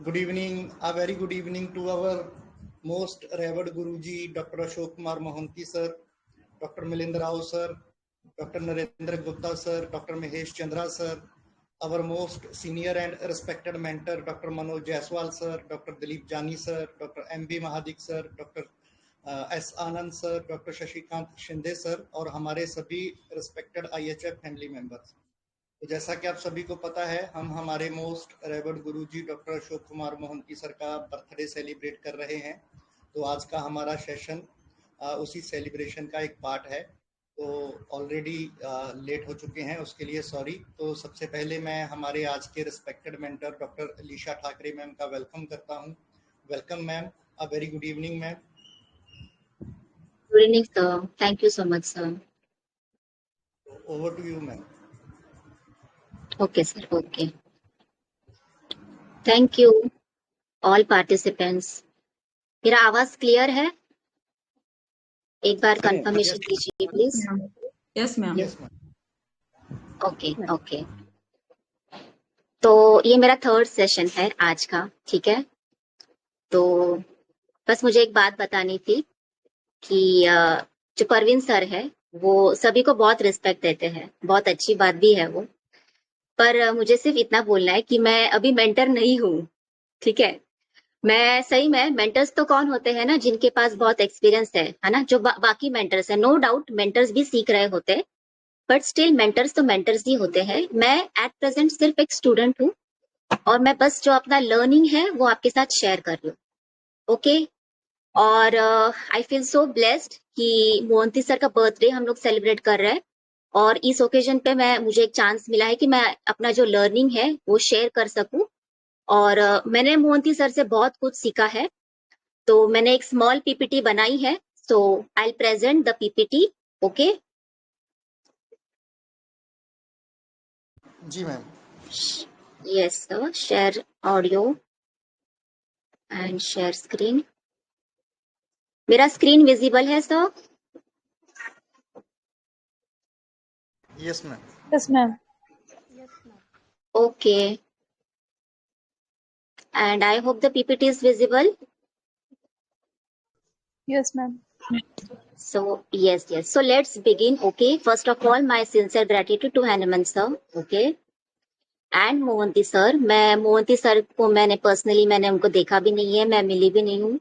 Good evening, a very good evening to our most revered Guruji, Dr. Ashok Kumar Mohanty sir, Dr. Milind Rao sir, Dr. Narendra Gupta sir, Dr. Mahesh Chandra sir, our most senior and respected mentor, Dr. Manoj Jaiswal sir, Dr. Dilip Jani sir, Dr. M.B. Mahadik sir, Dr. S. Anand sir, Dr. Shashikant Shinde sir और हमारे सभी respected IHF family members. तो जैसा कि आप सभी को पता है, हम हमारे मोस्ट रेवर्ड गुरुजी डॉक्टर अशोक कुमार मोहंती सर का बर्थडे सेलिब्रेट कर रहे हैं। तो आज का हमारा सेशन उसी सेलिब्रेशन का एक पार्ट है। तो ऑलरेडी लेट हो चुके हैं, उसके लिए सॉरी। तो सबसे पहले मैं हमारे आज के respected mentor doctor Alisha Thackeray ma'am का वेलकम करता हूं। Welcome ma'am, a very good evening ma'am. Good evening sir, thank you so much sir. Over to you ma'am. Okay sir, okay. Thank you all participants. मेरा आवाज clear है? एक बार confirmation कीजिए please. Yes ma'am. Okay okay. तो ये मेरा third session है आज का, ठीक है। तो बस मुझे एक बात बतानी थी कि जो परवीन सर है वो सभी को बहुत रिस्पेक्ट देते हैं, बहुत अच्छी बात भी है वो। पर मुझे सिर्फ इतना बोलना है कि मैं अभी मेंटर नहीं हूँ, ठीक है। मैं सही में मेंटर्स तो कौन होते हैं ना, जिनके पास बहुत एक्सपीरियंस है ना, जो बाकी मेंटर्स है। नो डाउट मेंटर्स भी सीख रहे होते हैं, बट स्टिल मेंटर्स तो मेंटर्स ही होते हैं। मैं एट प्रेजेंट सिर्फ एक स्टूडेंट हूँ और मैं बस जो अपना लर्निंग है वो आपके साथ शेयर कर रही हूँ, ओके। और आई फील सो ब्लेस्ड कि मोहंती सर का बर्थडे हम लोग सेलिब्रेट कर रहे हैं और इस ओकेजन पे मुझे एक चांस मिला है कि मैं अपना जो लर्निंग है वो शेयर कर सकूं। और मैंने मोहंती सर से बहुत कुछ सीखा है। तो मैंने एक स्मॉल पीपीटी बनाई है, so I will present the PPT, okay. जी ma'am. Yes sir, share audio and share screen. मेरा स्क्रीन विजिबल है sir? Yes ma'am. Yes ma'am. Okay, and I hope the PPT is visible. Yes ma'am. So yes, so let's begin, okay. First of all, my sincere gratitude to Hanuman sir, okay, and Mohanty sir. मैं Mohanty sir को मैंने उनको देखा भी नहीं है, मैं मिली भी नहीं हूँ,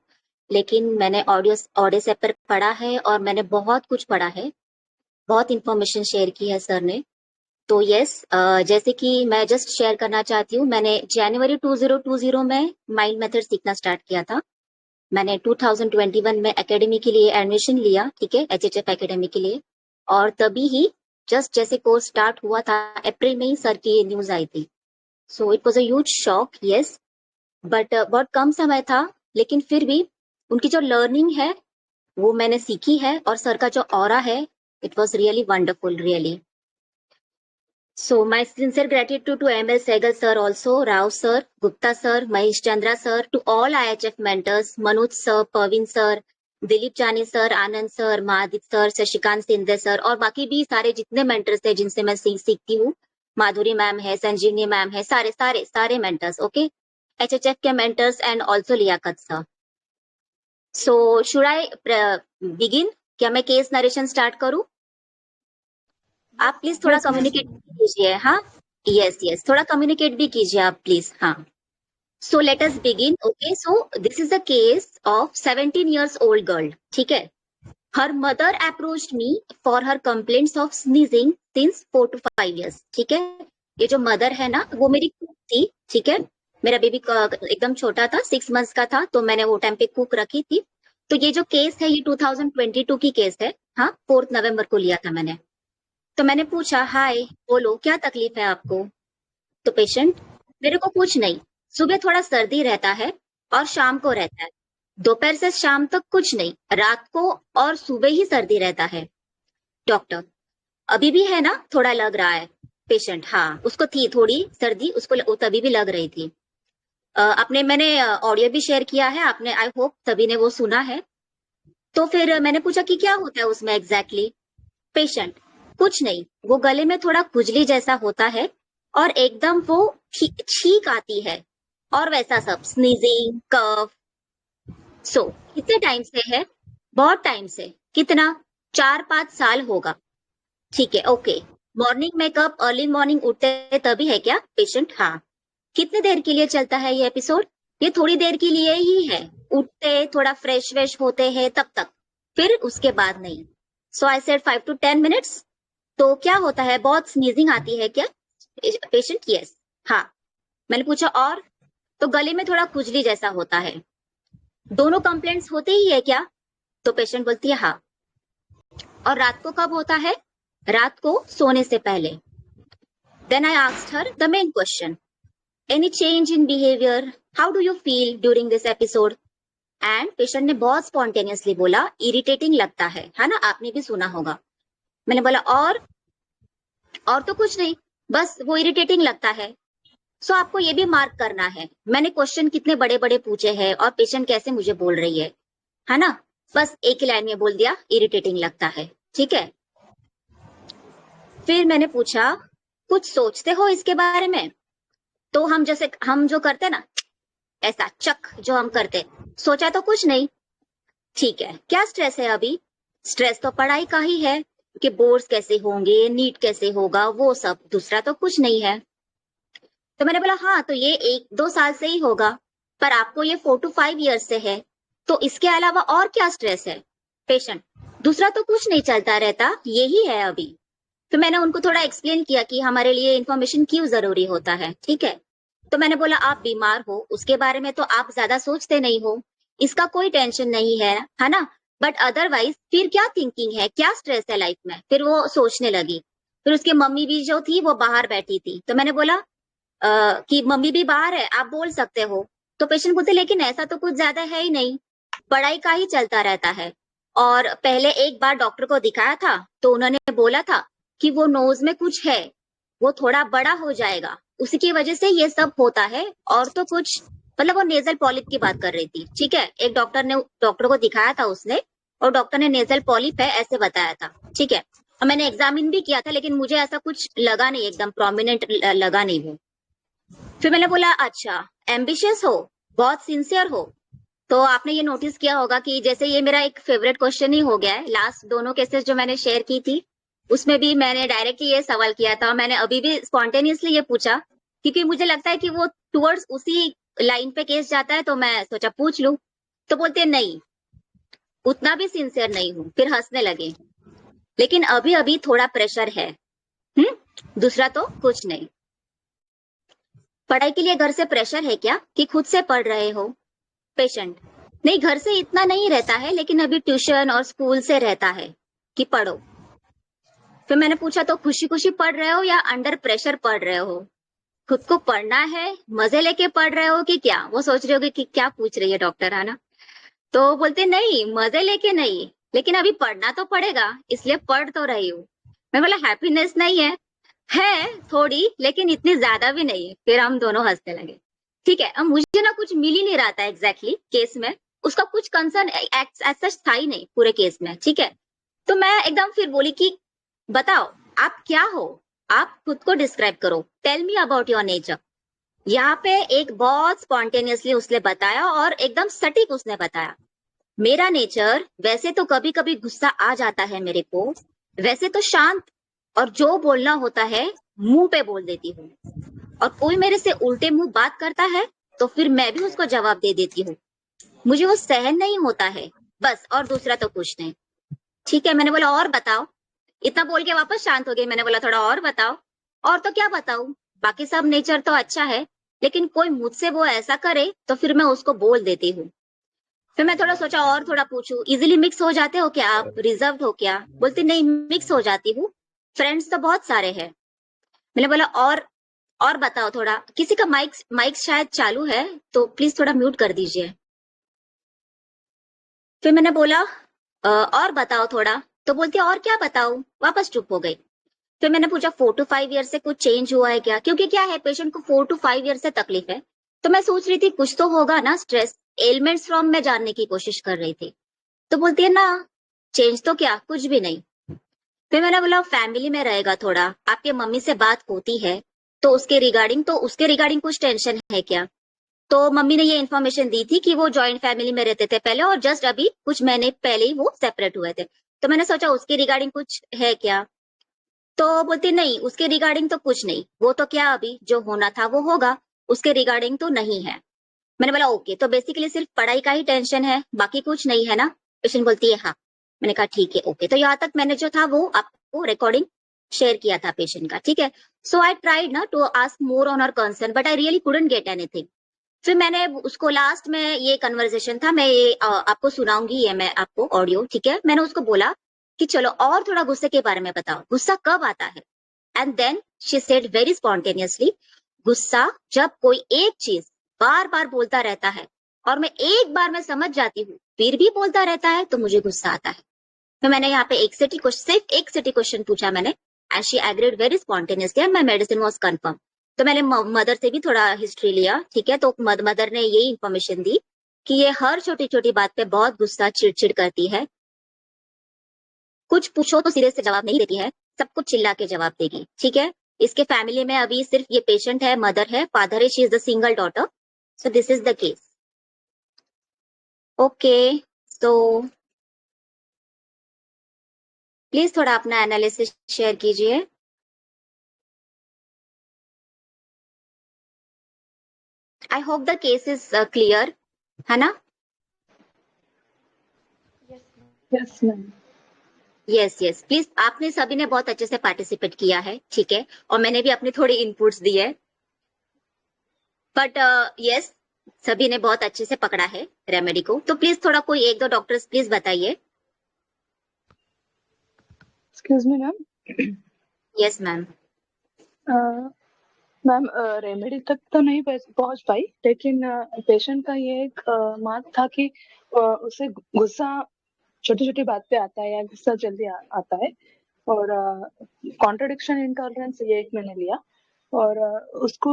लेकिन मैंने ऑडियो से पर पढ़ा है और मैंने बहुत कुछ पढ़ा है, बहुत इंफॉर्मेशन शेयर की है सर ने। तो यस, जैसे कि मैं जस्ट शेयर करना चाहती हूँ, मैंने जनवरी 2020 में माइंड मेथड सीखना स्टार्ट किया था। मैंने 2021 में एकेडमी के लिए एडमिशन लिया, ठीक है, एचएचएफ एकेडमी के लिए। और तभी ही जस्ट जैसे कोर्स स्टार्ट हुआ था अप्रैल में ही सर की ये न्यूज आई थी। So it was a huge shock, yes, but बहुत कम समय था, लेकिन फिर भी उनकी जो लर्निंग है वो मैंने सीखी है और सर का जो ऑरा है, it was really wonderful, really. So my sincere gratitude to ML Sehgal sir also, Rao sir, Gupta sir, Mahesh Chandra sir, to all IHF mentors, Manoj sir, Parveen sir, Dilip Jani sir, Anand sir, Mahadeep sir, Shashikant Shinde sir और बाकी भी सारे जितने mentors थे जिनसे मैं सीखती हूँ, माधुरी मैम है, संजीवनी मैम है, सारे सारे सारे मेंटर्स, ओके, एचएचएफ के mentors and also Liaquat sir. So should I begin? क्या मैं केस नरेशन स्टार्ट करूँ? आप प्लीज थोड़ा कम्युनिकेट कीजिए, हाँ। यस, थोड़ा कम्युनिकेट भी कीजिए आप प्लीज, हाँ। So let us begin, okay. So this is the case of 17 years old girl, ठीक है। Her mother approached me for her complaints of sneezing since 4 to 5 years, ठीक है। ये जो मदर है ना, वो मेरी कुक थी, ठीक है। मेरा बेबी एकदम छोटा था, 6 months का था, तो मैंने वो टाइम पे कुक रखी थी। तो ये जो केस है ये 2022 की केस है, हाँ, 4 नवंबर को लिया था मैंने। तो मैंने पूछा, हाय बोलो क्या तकलीफ है आपको? तो पेशेंट, मेरे को कुछ नहीं, सुबह थोड़ा सर्दी रहता है और शाम को रहता है, दोपहर से शाम तक कुछ नहीं, रात को और सुबह ही सर्दी रहता है। डॉक्टर, अभी भी है ना, थोड़ा लग रहा है। पेशेंट, हाँ उसको थी थोड़ी सर्दी, उसको तभी भी लग रही थी। मैंने ऑडियो भी शेयर किया है आपने, आई होप सभी ने वो सुना है। तो फिर मैंने पूछा कि क्या होता है उसमें एग्जैक्टली? पेशेंट, कुछ नहीं, वो गले में थोड़ा खुजली जैसा होता है और एकदम वो छींक आती है, और वैसा सब, स्नीजिंग, कफ। सो कितने टाइम से है? बहुत टाइम से। कितना? 4-5 साल होगा। ठीक है, ओके। मॉर्निंग में कब? अर्ली मॉर्निंग उठते तभी है क्या पेशेंट? हाँ। कितने देर के लिए चलता है ये एपिसोड? ये थोड़ी देर के लिए ही है। उठते थोड़ा फ्रेश वेश होते हैं तब तक, फिर उसके बाद नहीं। सो आई सेड 5 to 10 मिनट्स। तो क्या होता है, बहुत स्नीजिंग आती है क्या पेशेंट? यस। हाँ। मैंने पूछा और? तो गले में थोड़ा खुजली जैसा होता है। दोनों कंप्लेंट्स होते ही है क्या? तो पेशेंट बोलती है हाँ। और रात को कब होता है? रात को सोने से पहले। Then I asked her the main question, any change in behaviour, how do you feel during this episode? And patient ने बहुत स्पॉन्टेनियसली बोला, इरिटेटिंग लगता है ना? आपने भी सुना होगा। मैंने बोला और तो कुछ नहीं, बस वो इरिटेटिंग लगता है। सो आपको ये भी मार्क करना है, मैंने क्वेश्चन कितने बड़े बड़े पूछे हैं और पेशेंट कैसे मुझे बोल रही है ना? बस एक ही लाइन में बोल दिया, इरिटेटिंग लगता है। ठीक है। फिर मैंने पूछा, कुछ सोचते हो इसके बारे में? तो हम जो करते ना, ऐसा चक जो हम करते, सोचा तो कुछ नहीं। ठीक है, क्या स्ट्रेस है अभी? स्ट्रेस तो पढ़ाई का ही है कि बोर्ड्स कैसे होंगे, नीट कैसे होगा, वो सब। दूसरा तो कुछ नहीं है। तो मैंने बोला हाँ, तो ये 1-2 साल से ही होगा, पर आपको ये 4 to 5 ईयर्स से है, तो इसके अलावा और क्या स्ट्रेस है? पेशेंट, दूसरा तो कुछ नहीं चलता रहता, यही है अभी। तो मैंने उनको थोड़ा एक्सप्लेन किया कि हमारे लिए इन्फॉर्मेशन क्यों जरूरी होता है। ठीक है। तो मैंने बोला आप बीमार हो, उसके बारे में तो आप ज्यादा सोचते नहीं हो, इसका कोई टेंशन नहीं है ना? बट अदरवाइज फिर क्या थिंकिंग है, क्या स्ट्रेस है लाइफ में? फिर वो सोचने लगी। फिर उसकी मम्मी भी जो थी वो बाहर बैठी थी, तो मैंने बोला कि मम्मी भी बाहर है, आप बोल सकते हो। तो पेशेंट बोलते लेकिन ऐसा तो कुछ ज्यादा है ही नहीं, पढ़ाई का ही चलता रहता है। और पहले एक बार डॉक्टर को दिखाया था, तो उन्होंने बोला था कि वो नोज में कुछ है, वो थोड़ा बड़ा हो जाएगा, उसी की वजह से ये सब होता है, और तो कुछ, मतलब वो नेजल पॉलिप की बात कर रही थी। ठीक है। एक डॉक्टर को दिखाया था उसने, और डॉक्टर ने नेजल पॉलिप है ऐसे बताया था। ठीक है। और मैंने एग्जामिन भी किया था, लेकिन मुझे ऐसा कुछ लगा नहीं, एकदम प्रोमिनेंट लगा नहीं वो। फिर मैंने बोला अच्छा, एम्बिशियस हो, बहुत सिंसियर हो। तो आपने ये नोटिस किया होगा कि जैसे ये मेरा एक फेवरेट क्वेश्चन ही हो गया है, लास्ट दोनों केसेस जो मैंने शेयर की थी उसमें भी मैंने डायरेक्टली ये सवाल किया था। मैंने अभी भी स्पॉन्टेनियसली ये पूछा, क्योंकि मुझे लगता है कि वो टुवर्ड्स उसी लाइन पे केस जाता है, तो मैं सोचा पूछ लूं। तो बोलते नहीं, उतना भी सिंसियर नहीं हूँ। फिर हंसने लगे, लेकिन अभी अभी थोड़ा प्रेशर है। दूसरा तो कुछ नहीं। पढ़ाई के लिए घर से प्रेशर है क्या, कि खुद से पढ़ रहे हो? पेशेंट, नहीं, घर से इतना नहीं रहता है, लेकिन अभी ट्यूशन और स्कूल से रहता है कि पढ़ो। फिर मैंने पूछा तो खुशी खुशी पढ़ रहे हो या अंडर प्रेशर पढ़ रहे हो? खुद को पढ़ना है, मजे लेके पढ़ रहे हो कि क्या? वो सोच रहे होगे कि क्या पूछ रही है डॉक्टर, है ना? तो बोलते नहीं, मजे लेके नहीं, लेकिन अभी पढ़ना तो पड़ेगा, इसलिए पढ़ तो रही हूँ। मैं बोला हैप्पीनेस नहीं है थोड़ी, लेकिन इतनी ज्यादा भी नहीं। फिर हम दोनों हंसने लगे। ठीक है। अब मुझे ना कुछ मिल ही नहीं रहा था एग्जैक्टली केस में, उसका कुछ कंसर्न सच था ही नहीं पूरे केस में। ठीक है। तो मैं एकदम फिर बोली कि बताओ आप क्या हो, आप खुद को डिस्क्राइब करो, tell me about your nature. यहाँ पे एक बहुत स्पॉन्टेनियसली उसने बताया, और एकदम सटीक उसने बताया, मेरा नेचर वैसे तो कभी कभी गुस्सा आ जाता है मेरे को, वैसे तो शांत, और जो बोलना होता है मुंह पे बोल देती हूँ, और कोई मेरे से उल्टे मुंह बात करता है तो फिर मैं भी उसको जवाब दे देती हूँ। मुझे वो सहन नहीं होता है, बस, और दूसरा तो कुछ नहीं। ठीक है। मैंने बोला और बताओ। इतना बोल के वापस शांत हो गई। मैंने बोला थोड़ा और बताओ। और तो क्या बताऊं, बाकी सब नेचर तो अच्छा है, लेकिन कोई मुझसे वो ऐसा करे तो फिर मैं उसको बोल देती हूँ। फिर मैं थोड़ा सोचा और थोड़ा पूछूं, इजीली मिक्स हो जाते हो क्या आप, रिजर्व्ड हो क्या? बोलती नहीं, मिक्स हो जाती हूँ, फ्रेंड्स तो बहुत सारे हैं। मैंने बोला और बताओ थोड़ा। किसी का माइक माइक शायद चालू है, तो प्लीज थोड़ा म्यूट कर दीजिए। फिर मैंने बोला और बताओ थोड़ा। तो बोलती और क्या बताऊं, वापस चुप हो गई। फिर मैंने पूछा 4 to 5 ईयर से कुछ चेंज हुआ है क्या, क्योंकि क्या है, पेशेंट को 4 to 5 ईयर से तकलीफ है। तो मैं सोच रही थी कुछ तो होगा ना, स्ट्रेस एलिमेंट्स फ्रॉम में जानने की कोशिश कर रही थी। तो बोलती है ना, चेंज तो क्या, कुछ भी नहीं। फिर मैंने बोला फैमिली में रहेगा थोड़ा, आपके मम्मी से बात होती है तो उसके रिगार्डिंग कुछ टेंशन है क्या? तो मम्मी ने ये इन्फॉर्मेशन दी थी कि वो जॉइंट फैमिली में रहते थे पहले और जस्ट अभी कुछ महीने पहले ही वो सेपरेट हुए थे। तो मैंने सोचा उसके रिगार्डिंग कुछ है क्या, तो बोलती नहीं उसके रिगार्डिंग तो कुछ नहीं, वो तो क्या अभी जो होना था वो होगा, उसके रिगार्डिंग तो नहीं है। मैंने बोला ओके, तो बेसिकली सिर्फ पढ़ाई का ही टेंशन है, बाकी कुछ नहीं है ना। पेशेंट बोलती है हाँ। मैंने कहा ठीक है ओके, तो यहाँ तक मैंने जो था वो आपको रिकॉर्डिंग शेयर किया था पेशेंट का, ठीक है। सो आई ट्राइड ना to ask more on our concern but I really couldn't get anything. फिर मैंने उसको लास्ट में ये कन्वर्सेशन था, मैं ये आपको सुनाऊंगी, ये मैं आपको ऑडियो, ठीक है। मैंने उसको बोला कि चलो और थोड़ा गुस्से के बारे में बताओ, गुस्सा कब आता है। And then she said very spontaneously, गुस्सा जब कोई एक चीज बार बार बोलता रहता है और मैं एक बार में समझ जाती हूँ फिर भी बोलता रहता है तो मुझे गुस्सा आता है। तो मैंने यहाँ पे सिर्फ एक सिटी क्वेश्चन पूछा मैंने, and she agreed very spontaneously and my medicine was confirm. तो मैंने मदर से भी थोड़ा हिस्ट्री लिया, ठीक है। तो मदर ने यही इन्फॉर्मेशन दी कि ये हर छोटी छोटी बात पे बहुत गुस्सा चिड़चिड़ करती है, कुछ पूछो तो सीधे से जवाब नहीं देती है, सब कुछ चिल्ला के जवाब देगी, ठीक है। इसके फैमिली में अभी सिर्फ ये पेशेंट है, मदर है, फादर है, she is the single daughter. So this is the case. Okay, so please थोड़ा अपना एनालिसिस शेयर कीजिए। I hope the case is clear, है ना। Yes ma'am. Yes yes please, आपने सभी ने बहुत अच्छे से पार्टिसिपेट किया है, ठीक है, और मैंने भी अपने थोड़े इनपुट्स दिए, बट यस सभी ने बहुत अच्छे से पकड़ा है रेमेडी को। तो प्लीज थोड़ा कोई एक दो डॉक्टर्स प्लीज बताइए। Excuse me ma'am. Yes ma'am. Ma'am remedy तक तो नहीं पहुंच पाई, लेकिन पेशेंट का ये एक मार्क था कि उसे गुस्सा छोटी छोटी बात पे आता है या गुस्सा जल्दी आता है, और कॉन्ट्रडिक्शन इंटॉलरेंस ये एक मैंने लिया, और उसको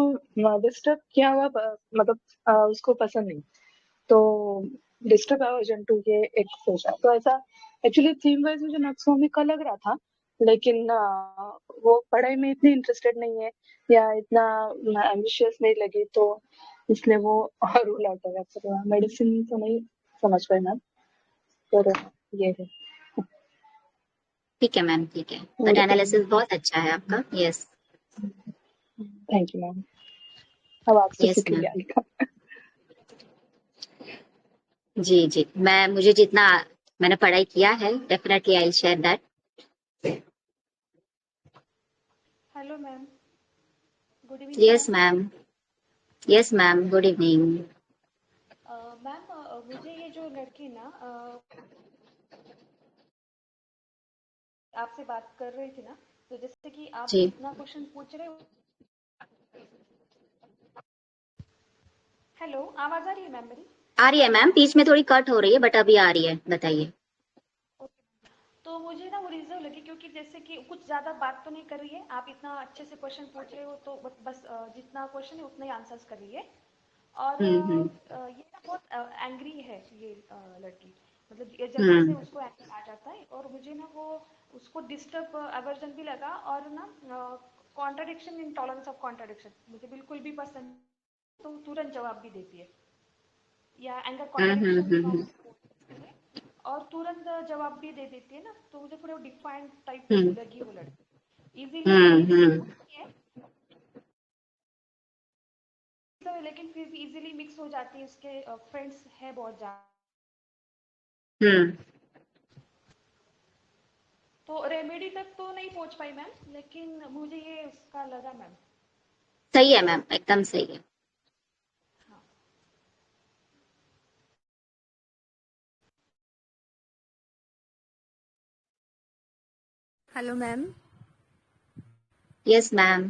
डिस्टर्ब किया हुआ मतलब उसको पसंद नहीं, तो डिस्टर्ब एवर्जन टू ये एक सोचा। तो ऐसा एक्चुअली थीम वाइज मुझे नक्सोमी का लग रहा था, लेकिन वो पढ़ाई में इतनी इंटरेस्टेड नहीं है या इतना एम्बिशियस नहीं लगी, तो इसलिए वो रूल आउट हो गया। तो मेडिसिन तो नहीं समझ पाई मैम, पर ये है। ठीक है मैम, ठीक है, बट एनालिसिस बहुत अच्छा है आपका। यस थैंक यू मैम, अब आपसे यस सीख मैम। लिया लिखा। जी जी, मुझे जितना मैंने पढ़ाई किया है definitely I will share that. Hello ma'am, good evening yes ma'am. Yes ma'am, good evening. Ma'am मुझे ये जो लड़की ना आपसे बात कर रही थी ना, तो जैसे कि आप जी जितना क्वेश्चन पूछ रहे हो। हेलो, आवाज आ रही है मैम मेरी? आ रही है मैम, बीच में थोड़ी कट हो रही है बट अभी आ रही है, बताइए। ओके। तो मुझे ना वो रिजर्व लगी, क्योंकि जैसे कि कुछ ज़्यादा बात तो नहीं कर रही है, आप इतना अच्छे से क्वेश्चन पूछ रहे हो, तो बस जितना क्वेश्चन है उतना ही आंसर्स कर रही है। और हम्म। ये ना बहुत एंग्री है ये लड़की, मतलब ये जल्दी से हम्म उसको एंगर आ जाता है, और मुझे ना वो उसको डिस्टर्ब अवर्जन भी लगा, और ना कॉन्ट्राडिक्शन, इंटॉलरेंस ऑफ कॉन्ट्राडिक्शन मुझे बिल्कुल भी पसंद नहीं, तो तुरंत जवाब भी देती है, या एंगर कॉन्ट्राडिक्शन हम्म। और तुरंत जवाब भी दे देती है ना, तो मुझे थोड़ा डिफाइंड टाइप हम्म लगी वो लड़की। इजीली मिक्स हम्म है, लेकिन फिर भी इजीली मिक्स हो जाती है, उसके फ्रेंड्स है बहुत ज्यादा। हम्म। तो रेमेडी तक तो नहीं पहुंच पाई मैम, लेकिन मुझे ये उसका लगा मैम। सही है मैम, एकदम सही है। हाँ। Hello ma'am, yes ma'am,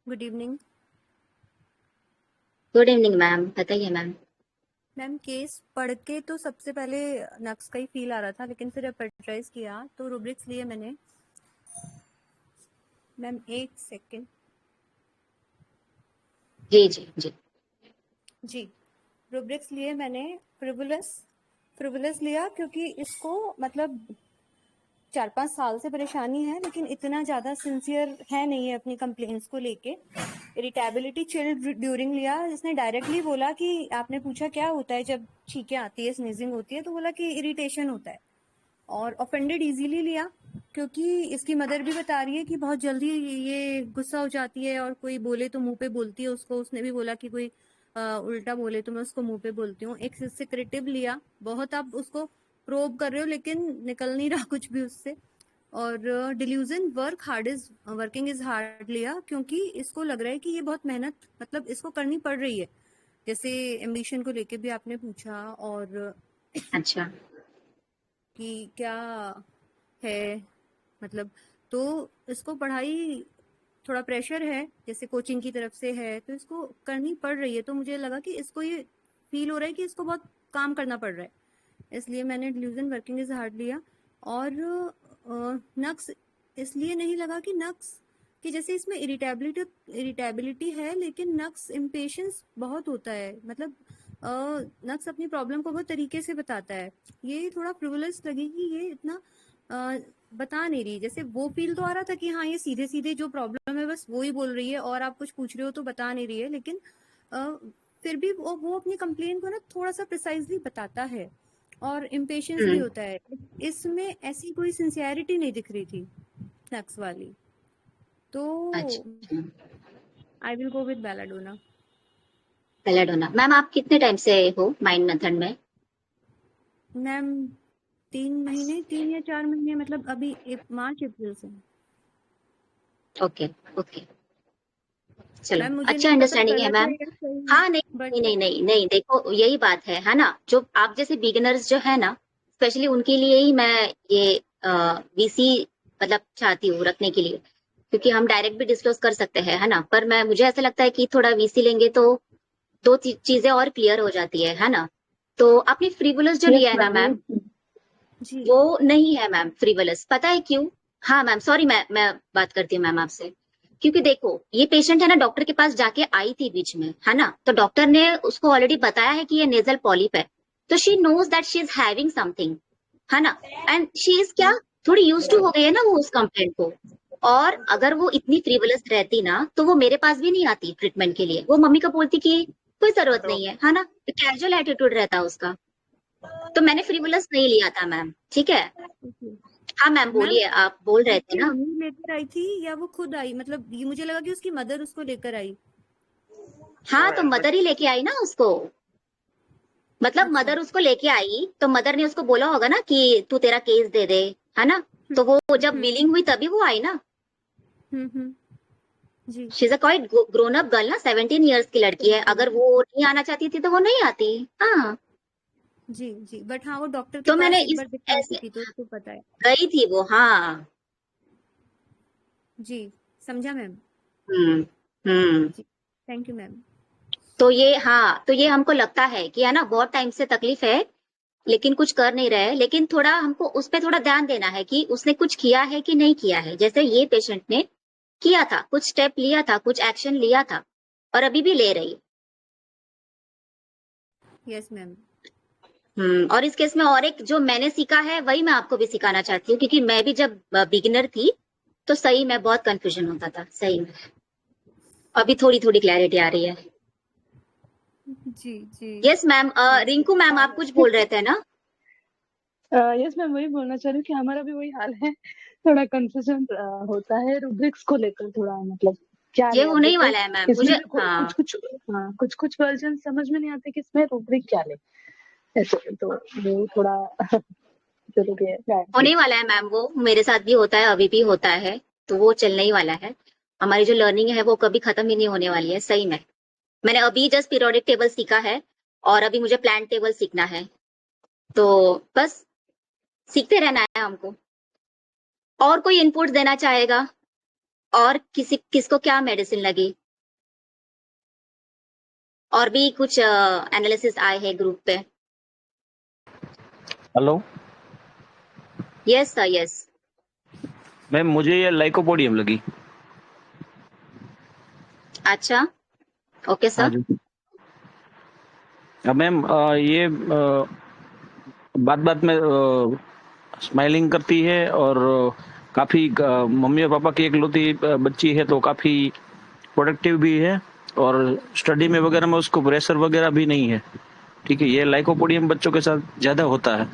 good evening. Good evening ma'am, बताइए मैम। मैम केस पढ़ के तो सबसे पहले नक्स का ही फील आ रहा था, लेकिन फिर रेपर्टाइज किया तो रूब्रिक्स लिए मैंने। मैम एक सेकेंड। जी जी जी। जी, रूब्रिक्स लिए मैंने। फ्रिवुलस लिया क्योंकि इसको मतलब 4-5 साल से परेशानी है, लेकिन इतना ज़्यादा सिंसियर है नहीं है अपनी कंप्लेंट्स को लेके। इरिटेबिलिटी चिल ड्यूरिंग लिया। इसने डायरेक्टली बोला कि आपने पूछा क्या होता है जब छींकें आती है, स्नीजिंग होती है, तो बोला कि इरिटेशन होता है। और ऑफेंडेड इजीली लिया क्योंकि इसकी मदर भी बता रही है कि बहुत जल्दी ये गुस्सा हो जाती है और कोई बोले तो मुंह पे बोलती है उसको। उसने भी बोला कि कोई उल्टा बोले तो मैं उसको मुंह पे बोलती हूँ। एक सिक्रेटिव लिया, बहुत आप उसको प्रोब कर रहे हो लेकिन निकल नहीं रहा कुछ भी उससे। और डिल्यूजन वर्किंग इज हार्ड लिया क्योंकि इसको लग रहा है कि ये बहुत मेहनत मतलब इसको करनी पड़ रही है, जैसे एम्बिशन को लेके भी आपने पूछा और अच्छा कि क्या है मतलब, तो इसको पढ़ाई थोड़ा प्रेशर है जैसे कोचिंग की तरफ से है तो इसको करनी पड़ रही है। तो मुझे लगा कि इसको ये फील हो रहा है कि इसको बहुत काम करना पड़ रहा है, इसलिए मैंने डिल्यूजन वर्किंग इज हार्ड लिया। और नक्स इसलिए नहीं लगा कि नक्स कि जैसे इसमें इरिटेबिलिटी है लेकिन नक्स इम्पेशंस बहुत होता है, मतलब नक्स अपनी प्रॉब्लम को बहुत तरीके से बताता है। ये थोड़ा फ्रिवलस लगी कि ये इतना बता नहीं रही, जैसे वो फील तो आ रहा था कि हाँ ये सीधे सीधे जो प्रॉब्लम है बस वो ही बोल रही है और आप कुछ पूछ रहे हो तो बता नहीं रही है, लेकिन फिर भी वो अपनी कंप्लेन को ना थोड़ा सा प्रिसाइजली बताता है और इम्पेशंस भी होता है। इसमें ऐसी कोई सिंसियरिटी नहीं दिख रही थी नक्स वाली, तो अच्छा I will go with belladonna. Belladonna. Ma'am आप कितने टाइम से हो माइंड मेथड में? मैम 3 या 4 महीने, मतलब अभी मार्च अप्रैल से। ओके ओके चलो मैम मुझे अच्छा नहीं पता अंडरस्टैंडिंग है गलत है मैम। या सही है, हाँ नहीं बट नहीं नहीं नहीं नहीं देखो यही बात है ना, जो आप जैसे बिगिनर्स जो है ना स्पेशली उनके लिए ही मैं ये वीसी मतलब चाहती हूँ रखने के लिए, क्योंकि हम डायरेक्ट भी डिस्क्लोज कर सकते हैं है ना, पर मैं मुझे ऐसा लगता है कि थोड़ा वीसी लेंगे तो दो चीजें और क्लियर हो जाती है ना। तो आपने फ्रीवुलस जो लिया है ना मैम, जी वो नहीं है मैम फ्रीवुलस, पता है क्यों? हाँ मैम सॉरी, मैं बात करती हूँ मैम आपसे, क्योंकि देखो ये पेशेंट है ना डॉक्टर के पास जाके आई थी बीच में है ना, तो डॉक्टर ने उसको ऑलरेडी बताया है कि ये नेजल पॉलिप है, तो she knows that she is having something है ना, एंड शी इज क्या थोड़ी यूज टू हो गई है ना वो उस कंप्लेंट को। और अगर वो इतनी फ्रीवुलस रहती ना तो वो मेरे पास भी नहीं आती ट्रीटमेंट के लिए, वो मम्मी को बोलती कि कोई जरूरत नहीं है ना, कैजुअल एटीट्यूड रहता उसका। तो मैंने फ्रीवुलस नहीं लिया था मैम, ठीक है। हाँ मैम मैम बोलिए, आप बोल रहे थे उसकी ना। मम्मी लेकर आई थी या वो खुद आई, मतलब ये मुझे लगा कि उसकी मदर उसको लेकर आई। हाँ तो मदर ही लेके आई ना उसको, मतलब अच्छा मदर उसको लेके आई तो मदर ने उसको बोला होगा ना कि तू तेरा केस दे दे है ना, तो वो जब विलिंग हुई तभी वो आई ना। जी she is a quite grown up girl ना, 17 इयर्स की लड़की है, अगर वो नहीं आना चाहती थी तो वो नहीं आती। हाँ जी जी, बट हाँ वो डॉक्टर के तो मैंने पास एक इस बार दिखा ऐसे चुकी तो उसको पता है। गई थी वो। हाँ जी समझा मैम। हम्म। जी थैंक यू मैम। तो ये हाँ तो ये हमको लगता है कि है ना बहुत टाइम से तकलीफ है लेकिन कुछ कर नहीं रहे, लेकिन थोड़ा हमको उस पर थोड़ा ध्यान देना है कि उसने कुछ किया है कि नहीं किया है। जैसे ये पेशेंट ने किया था, कुछ स्टेप लिया था, कुछ एक्शन लिया था और अभी भी ले रही। Yes ma'am. और इस केस में और एक जो मैंने सीखा है वही मैं आपको भी सिखाना चाहती हूँ, क्योंकि मैं भी जब बिगिनर थी तो सही में बहुत कंफ्यूजन होता था सही में, अभी थोड़ी थोड़ी क्लैरिटी आ रही है। जी जी यस मैम। रिंकू मैम आप कुछ बोल रहे थे ना? यस मैं वही बोलना चाह रही हूँ कि हमारा भी वही हाल है, थोड़ा कंफ्यूजन होता है रूब्रिक्स को लेकर, थोड़ा मतलब क्या ये ले। अब होने ही देखो वाला है मैम इसमें मुझे। भी हाँ कुछ कुछ वर्जन समझ में नहीं आते कि इसमें रूब्रिक क्या ले, ऐसे तो वो थोड़ा जरूरी है। होने ही वाला है मैम, वो मेरे साथ भी होता है, अभी भी होता है, तो वो चलने ही वाला है। हमारी जो लर्निंग है वो कभी खत्म ही नहीं होने वाली है सही में। मैंने अभी जस्ट पीरियोडिक टेबल सीखा है और अभी मुझे प्लान टेबल सीखना है, तो बस सीखते रहना है हमको। और कोई इनपुट देना चाहेगा? और किसको क्या मेडिसिन लगी? और भी कुछ एनालिसिस आए हैं ग्रुप पे? Hello yes sir yes. Ma'am, मुझे ये लाइकोपोडियम लगी। अच्छा ओके हाँ सर। जी। अब मैम ये बात बात में स्माइलिंग करती है और काफी मम्मी और पापा की इकलौती बच्ची है, तो काफी प्रोडक्टिव भी है और स्टडी में वगैरह में उसको प्रेशर वगैरह भी नहीं है। ठीक है, ये लाइकोपोडियम बच्चों के साथ ज्यादा होता है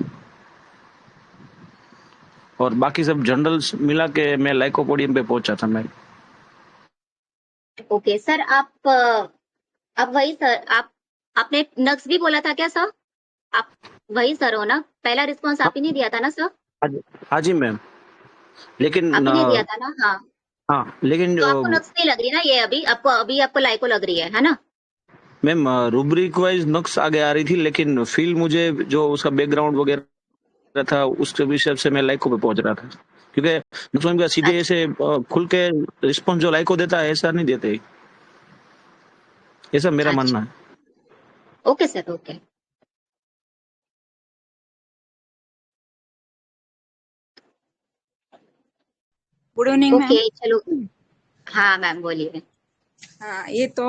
और बाकी सब जनरल्स मिला के मैं लाइकोपोडियम पे पहुंचा था मैं। ओके सर, आप वही सर, आपने नक्स भी बोला था क्या सर? आप वही सर हो ना? पहला रिस्पॉन्स आप ही नहीं दिया था ना सर? हाँ जी मैम, लेकिन आप ही नहीं दिया था ना? हाँ, हाँ लेकिन तो आपको नक्स नहीं लग रही ना ये? अभी आपको लाइको लग रही है ना? मैम रूब्रिक वाइज नक्स आगे आ रही थी, लेकिन फील मुझे जो उसका बैकग्राउंड वगैरह था उसके हिसाब से मैं लाइको पे पहुंच रहा था, क्योंकि नक्स मैम का सीधे ऐसे खुल के रिस्पॉन्स जो लाइको देता है ऐसा नहीं देते, ऐसा मेरा मानना है। Okay sir, okay. Good evening ma'am. Okay चलो, हाँ मैम बोलिए। हाँ, ये तो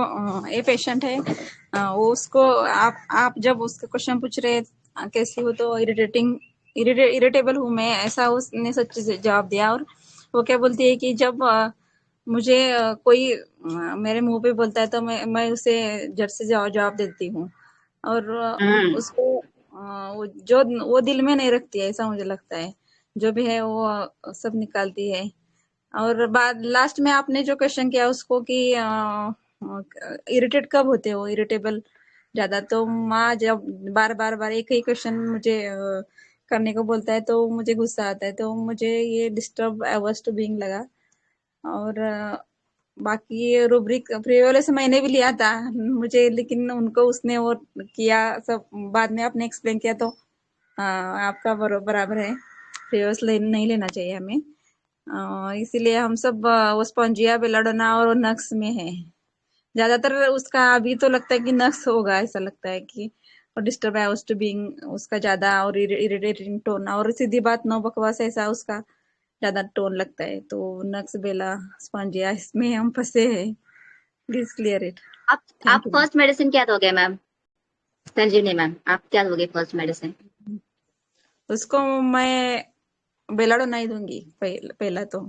ये पेशेंट है, वो उसको आप जब उसका क्वेश्चन पूछ रहे कैसी हो, तो इरिटेबल हूँ मैं, ऐसा उसने सच्ची से जवाब दिया। और वो क्या बोलती है कि जब मुझे कोई मेरे मुंह पे बोलता है तो मैं उसे झट से जवाब देती हूँ, और उसको वो दिल में नहीं रखती है, ऐसा मुझे लगता है। जो भी है वो सब निकालती है। और बाद लास्ट में आपने जो क्वेश्चन किया उसको कि इरिटेट कब होते हो, इरिटेबल ज्यादा, तो माँ जब बार बार एक ही क्वेश्चन मुझे करने को बोलता है तो मुझे गुस्सा आता है, तो मुझे ये डिस्टर्ब अवर्स टू बीइंग लगा। और बाकी रूब्रिक प्रीवियस मैंने भी लिया था मुझे, लेकिन उनको उसने वो किया सब बाद में आपने एक्सप्लेन किया, तो आपका बराबर है, प्रीवियस नहीं लेना चाहिए हमें। इसीलिए हम सब वो स्पॉन्जिया, बेलाडोना और नक्स में है ज्यादातर। उसका अभी तो लगता है कि नक्स होगा, ऐसा लगता है कि डिस्टर्ब है टू बीइंग उसका ज्यादा, और इरिटेटिंग टोन, और सीधी बात नो बकवास, ऐसा उसका ज्यादा टोन लगता है। तो नक्स, बेला, स्पॉन्जिया, इसमें हम फंसे हैं। Please clear it. आप फर्स्ट मेडिसिन क्या दोगे मैम? संजीवनी मैम, आप क्या दोगे फर्स्ट मेडिसिन? उसको मैं बेलाडोना ही दूंगी पहला तो,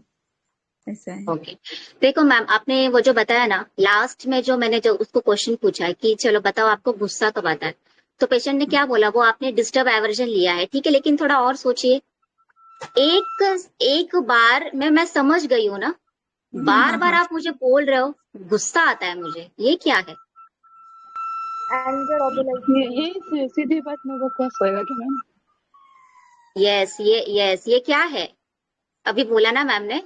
ऐसा है। ओके, देखो मैम, आपने वो जो बताया ना लास्ट में, जो मैंने जो उसको क्वेश्चन पूछा है कि चलो बताओ आपको गुस्सा कब आता है, तो पेशेंट ने क्या बोला, वो आपने डिस्टर्ब एवर्जन लिया है, ठीक है, लेकिन थोड़ा और सोचिए। एक बार में मैं समझ गई हूँ ना, बार बार आप मुझे बोल रहे हो गुस्सा आता है मुझे, ये क्या है? ये सीधी बात नो बकवास होएगा क्या मैम? यस, ये क्या है? अभी बोला ना मैम ने,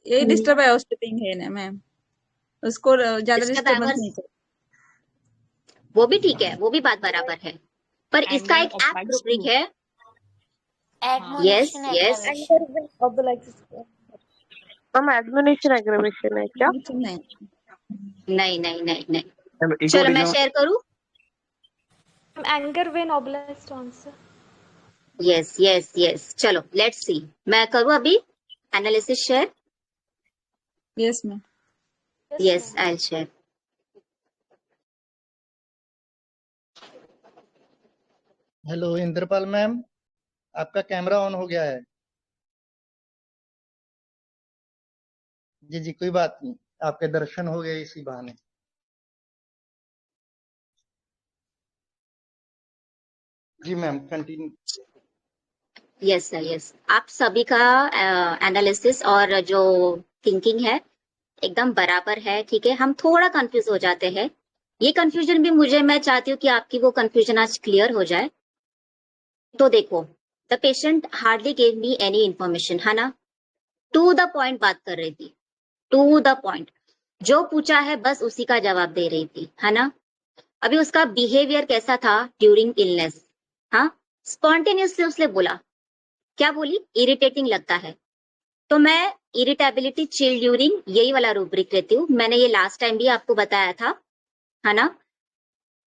ये डिस्टर्ब है ना मैम, उसको ज्यादा डिस्टर्बेंस नहीं चाहिए। वो भी ठीक है, वो भी बात बराबर है, पर इसका एक ऐप रूब्रिक है। Yes yes, ma'am admonition aggravation है क्या? नहीं नहीं नहीं नहीं, चलो मैं शेयर करूँ। Anger when obliged answer. Yes yes yes, चलो लेट्स सी, मैं करूँ अभी analysis share. Yes ma'am. Yes, I will share. Hello Indrapal ma'am, आपका कैमरा ऑन हो गया है। जी जी, कोई बात नहीं, आपके दर्शन हो गए इसी बहाने। जी ma'am, continue. Yes sir, yes, आप सभी का एनालिसिस और जो थिंकिंग है एकदम बराबर है, ठीक है। हम थोड़ा कंफ्यूज हो जाते हैं, ये कंफ्यूजन भी मैं चाहती हूँ कि आपकी वो कंफ्यूजन आज क्लियर हो जाए। तो देखो, the patient hardly gave me any information, है ना, टू द पॉइंट बात कर रही थी, टू द पॉइंट, जो पूछा है बस उसी का जवाब दे रही थी, है ना। अभी उसका बिहेवियर कैसा था ड्यूरिंग इलनेस? हाँ, स्पॉन्टेनियसली उसने बोला, क्या बोली, इरिटेटिंग लगता है। तो मैं इरिटेबिलिटी चिल ड्यूरिंग यही वाला रूब्रिक लेती हूँ, मैंने ये लास्ट टाइम भी आपको बताया था, है ना।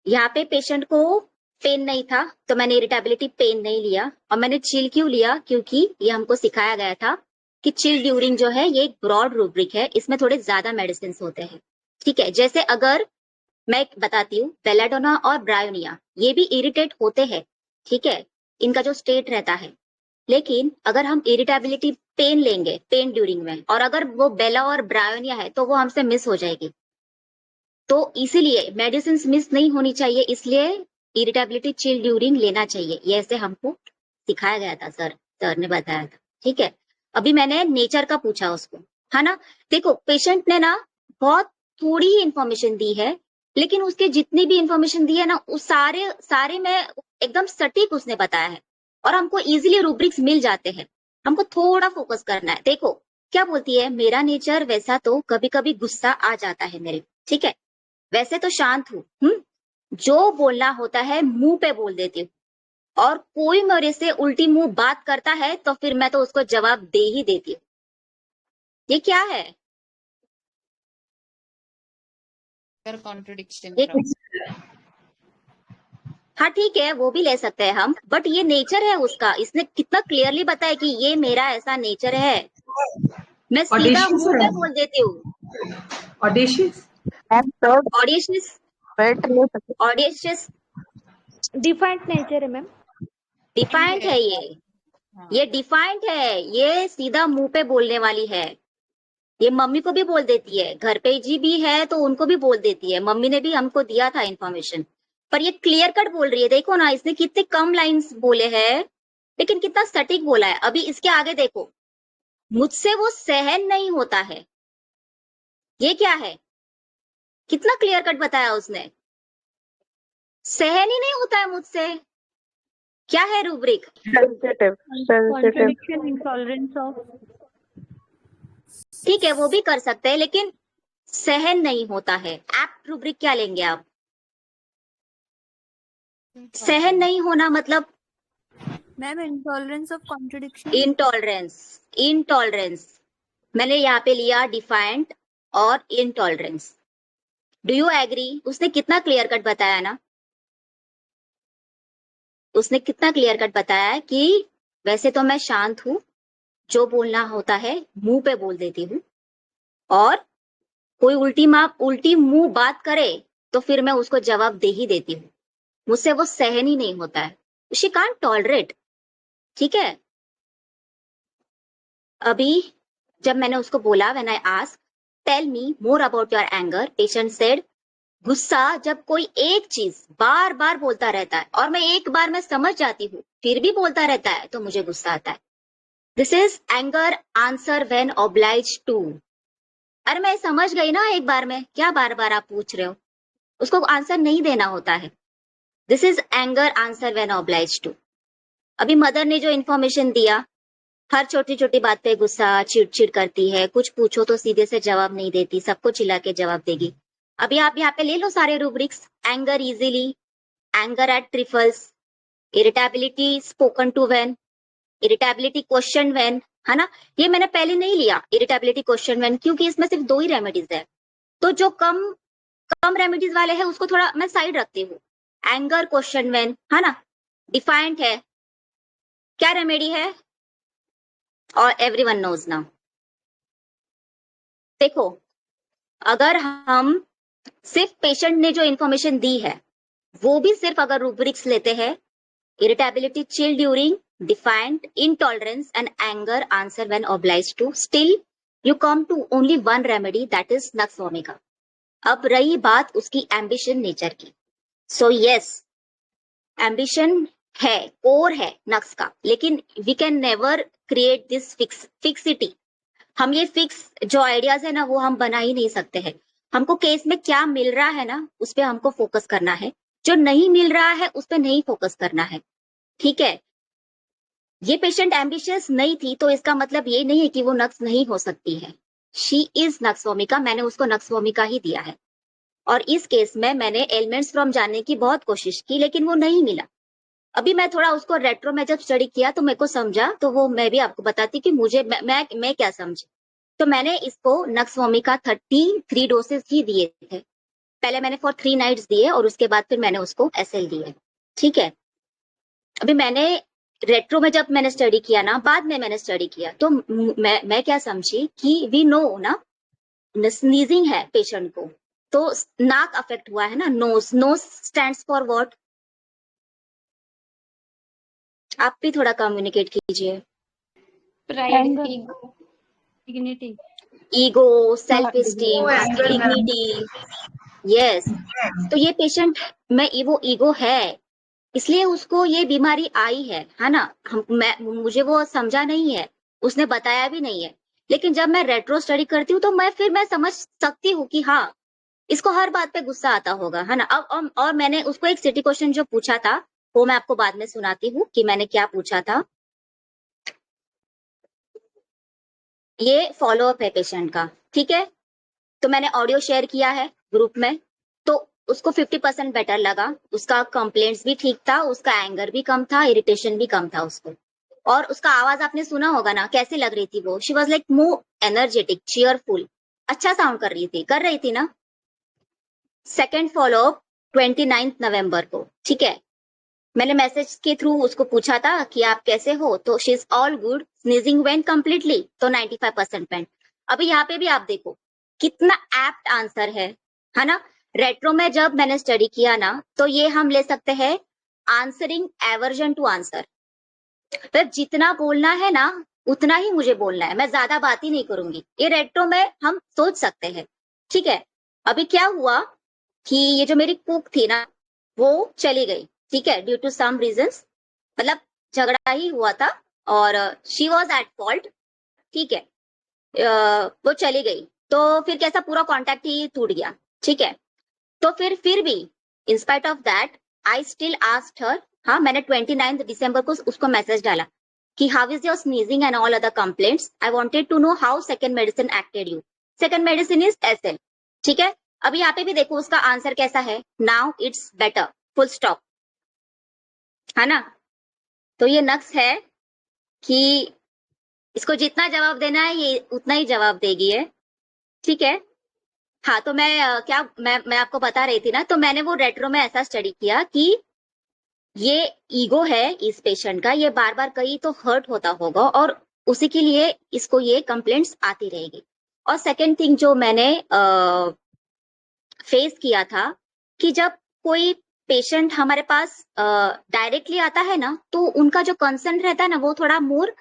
यहाँ पे पेशेंट को पेन नहीं था तो मैंने इरिटेबिलिटी पेन नहीं लिया, और मैंने चिल क्यों लिया, क्योंकि ये हमको सिखाया गया था कि चिल ड्यूरिंग जो है ये एक ब्रॉड रूब्रिक है, इसमें थोड़े ज्यादा मेडिसिन होते हैं, ठीक है। जैसे अगर मैं बताती हूँ, बेलाडोना और ब्रायोनिया ये भी इरिटेट होते हैं, ठीक है, इनका जो स्टेट रहता है, लेकिन अगर हम इरिटेबिलिटी पेन लेंगे पेन ड्यूरिंग में, और अगर वो बेला और ब्रायोनिया है तो वो हमसे मिस हो जाएगी। तो इसीलिए मेडिसिन मिस नहीं होनी चाहिए, इसलिए इरिटेबिलिटी चिल ड्यूरिंग लेना चाहिए। ये ऐसे हमको सिखाया गया था, सर ने बताया था। ठीक है, अभी मैंने नेचर का पूछा उसको, है ना। देखो पेशेंट ने ना बहुत थोड़ी ही इंफॉर्मेशन दी है, लेकिन उसके जितनी भी इंफॉर्मेशन दी है ना उस सारे में एकदम सटीक उसने बताया है, और हमको इजीली रूब्रिक्स मिल जाते हैं। हमको थोड़ा फोकस करना है। देखो क्या बोलती है, मेरा नेचर वैसा तो कभी कभी गुस्सा आ जाता है मेरे, ठीक है, वैसे तो शांत हूँ, जो बोलना होता है मुंह पे बोल देती हूँ, और कोई मेरे से उल्टी मुंह बात करता है तो फिर मैं तो उसको जवाब दे ही देती हूँ। ये क्या है? कॉन्ट्रडिक्शन ये हाँ ठीक है, वो भी ले सकते हैं हम, बट ये नेचर है उसका। इसने कितना क्लियरली बताया कि ये मेरा ऐसा नेचर है, मैं सीधा मुंह पे बोल देती हूँ। ऑडिशियस ऑडियंस डिफाइंड नेचर है मैम। डिफाइंड है ये डिफाइंड है, ये सीधा मुंह पे बोलने वाली है। ये मम्मी को भी बोल देती है, घर पे जी भी है तो उनको भी बोल देती है। मम्मी ने भी हमको दिया था इन्फॉर्मेशन, पर ये क्लियर कट बोल रही है। देखो ना, इसने कितने कम लाइंस बोले हैं, लेकिन कितना सटीक बोला है। अभी इसके आगे देखो, मुझसे वो सहन नहीं होता है। ये क्या है? कितना क्लियर कट बताया उसने, सहन ही नहीं होता है मुझसे। क्या है रूब्रिक? Contradiction, intolerance of. ठीक है, वो भी कर सकते हैं, लेकिन सहन नहीं होता है। एप्ट रूब्रिक क्या लेंगे आप? सहन नहीं होना मतलब ma'am intolerance of contradiction. Intolerance मैंने यहाँ पे लिया डिफाइंड और इंटॉलरेंस। Do you agree? उसने कितना क्लियर कट बताया ना, उसने कितना क्लियर कट बताया कि वैसे तो मैं शांत हूं, जो बोलना होता है मुंह पे बोल देती हूँ, और कोई उल्टी मुंह बात करे तो फिर मैं उसको जवाब दे ही देती हूँ। मुझसे वो सहन ही नहीं होता है। She can't tolerate. ठीक है, अभी जब मैंने उसको बोला, when I ask tell me more about your anger, patient said गुस्सा जब कोई एक चीज बार बार बोलता रहता है और मैं एक बार में समझ जाती हूँ फिर भी बोलता रहता है तो मुझे गुस्सा आता है। This is anger, answer when obliged to. अरे मैं समझ गई ना एक बार में, क्या बार बार आप पूछ रहे हो? उसको आंसर नहीं देना होता है। This is anger, answer when obliged to. अभी मदर ने जो इन्फॉर्मेशन दिया, हर छोटी छोटी बात पे गुस्सा, चिड़चिड़ करती है, कुछ पूछो तो सीधे से जवाब नहीं देती, सबको चिल्ला के जवाब देगी। अभी आप यहाँ पे ले लो सारे rubrics. Anger easily, anger at trifles, irritability spoken to when, irritability question when, है ना। ये मैंने पहले नहीं लिया इरिटेबिलिटी क्वेश्चन व्हेन, क्योंकि इसमें सिर्फ 2 ही रेमेडीज है, तो जो कम रेमेडीज वाले हैं उसको थोड़ा मैं साइड रखती हूँ। एंगर क्वेश्चन व्हेन, है ना, डिफाइंड है, क्या रेमेडी है, और एवरीवन नोज नाउ। देखो अगर हम सिर्फ पेशेंट ने जो इन्फॉर्मेशन दी है वो भी सिर्फ अगर रूब्रिक्स लेते हैं, irritability chill during, defined, intolerance and anger, answer when obliged to, still you come to only one remedy, that is nux vomica. अब रही बात उसकी एम्बिशन नेचर की। सो यस, एम्बिशन है, कोर है नक्स का, लेकिन we can never create this fixity. हम ये फिक्स जो आइडियाज है ना वो हम बना ही नहीं सकते हैं। हमको केस में क्या मिल रहा है ना उस पर हमको फोकस करना है, जो नहीं मिल रहा है उस पर नहीं फोकस करना है। ठीक है, ये पेशेंट एम्बिशियस नहीं थी तो इसका मतलब ये नहीं है कि वो नक्स नहीं हो सकती है। शी इज नक्स वोमिका, मैंने उसको नक्स वोमिका ही दिया है। और इस केस में मैंने एलिमेंट्स फ्रॉम जानने की बहुत कोशिश की लेकिन वो नहीं मिला। अभी मैं थोड़ा उसको रेट्रो में जब स्टडी किया तो मेरे को समझा, तो वो मैं भी आपको बताती कि मुझे मैं क्या समझी। तो मैंने इसको नक्स वोमिका 33 डोसेस ही दिए थे। पहले मैंने फॉर 3 नाइट्स दिए और उसके बाद फिर मैंने उसको एसएल दिए। ठीक है, अभी मैंने रेट्रो में जब मैंने स्टडी किया ना, बाद में मैंने स्टडी किया तो मैं क्या समझी कि वी नो ना, स्नीजिंग है पेशेंट को तो नाक अफेक्ट हुआ है ना, नोज स्टैंड्स फॉर व्हाट? आप भी थोड़ा कम्युनिकेट कीजिए। Pride, Anger. Ego, dignity. Ego, self हाँ, स्टीम, dignity. Dignity, yes. तो ये पेशेंट में वो ईगो है, इसलिए उसको ये बीमारी आई है ना। मुझे वो समझा नहीं है, उसने बताया भी नहीं है, लेकिन जब मैं रेट्रो स्टडी करती हूँ तो मैं समझ सकती हूँ कि हाँ, इसको हर बात पे गुस्सा आता होगा, है ना। अब और मैंने उसको एक सिटी क्वेश्चन जो पूछा था वो मैं आपको बाद में सुनाती हूँ कि मैंने क्या पूछा था। ये फॉलोअप है पेशेंट का, ठीक है। तो मैंने ऑडियो शेयर किया है ग्रुप में, तो उसको 50% बेटर लगा, उसका कंप्लेंट्स भी ठीक था, उसका एंगर भी कम था, इरिटेशन भी कम था उसको। और उसका आवाज आपने सुना होगा ना, कैसे लग रही थी वो, she was like more energetic, cheerful, अच्छा साउंड कर रही थी ना। सेकेंड फॉलोअप 29 नवंबर को, ठीक है। मैंने मैसेज के थ्रू उसको पूछा था कि आप कैसे हो, तो she is all good, sneezing went completely, तो 95% वेंट। अभी यहाँ पे भी आप देखो कितना एप्ट आंसर है ना। रेट्रो में जब मैंने स्टडी किया ना, तो ये हम ले सकते हैं आंसरिंग एवर्जन टू आंसर। फिर जितना बोलना है ना उतना ही मुझे बोलना है, मैं ज्यादा बात ही नहीं करूंगी। ये रेट्रो में हम सोच सकते हैं, ठीक है। अभी क्या हुआ कि ये जो मेरी कुक थी ना वो चली गई, ठीक है, ड्यू टू सम रीजंस, मतलब झगड़ा ही हुआ था और शी वॉज एट फॉल्ट, ठीक है। वो चली गई तो फिर कैसा पूरा कॉन्टेक्ट ही टूट गया, ठीक है। तो फिर भी in spite of that I still asked her. हाँ, मैंने 29 दिसंबर को उसको मैसेज डाला कि how is your sneezing and all other complaints, I wanted to know how second medicine acted you. Second medicine is SL, ठीक है। अभी यहाँ पे भी देखो उसका आंसर कैसा है, now it's better, full stop, है ना। तो ये नक्स है कि इसको जितना जवाब देना है ये उतना ही जवाब देगी है, ठीक है। हाँ, तो मैं आपको बता रही थी ना, तो मैंने वो रेट्रो में ऐसा स्टडी किया कि ये ईगो है इस पेशेंट का, ये बार बार कहीं तो हर्ट होता होगा और उसी के लिए इसको ये कंप्लेंट्स आती रहेगी। और सेकंड थिंग जो मैंने फेस किया था कि जब कोई पेशेंट हमारे पास डायरेक्टली आता है ना, तो उनका जो कंसर्न रहता है ना वो थोड़ा मोर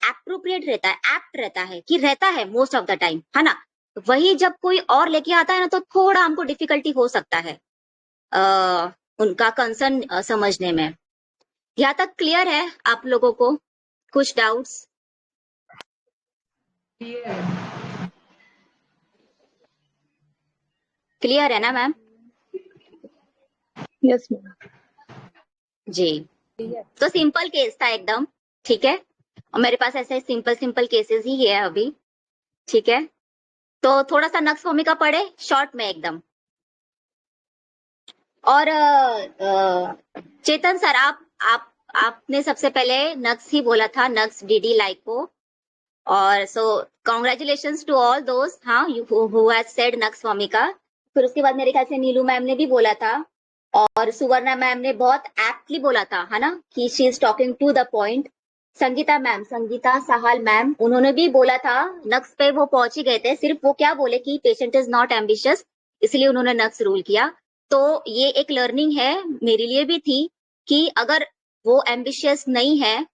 एप्रोप्रिएट रहता है, एप्ट रहता है, कि रहता है मोस्ट ऑफ द टाइम, है ना। वही जब कोई और लेके आता है ना तो थोड़ा हमको डिफिकल्टी हो सकता है उनका कंसर्न समझने में। यहाँ तक क्लियर है आप लोगों को? कुछ डाउट्स? क्लियर है ना मैम? Yes, ma'am. जी, तो सिंपल केस था एकदम, ठीक है। और मेरे पास ऐसे सिंपल केसेस ही है अभी, ठीक है। तो थोड़ा सा नक्स भूमिका पढ़े शॉर्ट में एकदम। और चेतन सर, आपने सबसे पहले नक्स ही बोला था, नक्स डीडी लाइको। और so congratulations to all those who has said nux भूमिका। फिर उसके बाद मेरे ख्याल से नीलू मैम ने भी बोला था और सुवर्णा मैम ने बहुत एप्टली बोला था, है ना, कि she is talking to the point. Sangeeta Sahal ma'am, उन्होंने भी बोला था, नक्स पे वो पहुंच ही गए थे, सिर्फ वो क्या बोले कि पेशेंट इज नॉट एम्बिशियस, इसलिए उन्होंने नक्स रूल किया। तो ये एक लर्निंग है, मेरे लिए भी थी, कि अगर वो एम्बिशियस नहीं है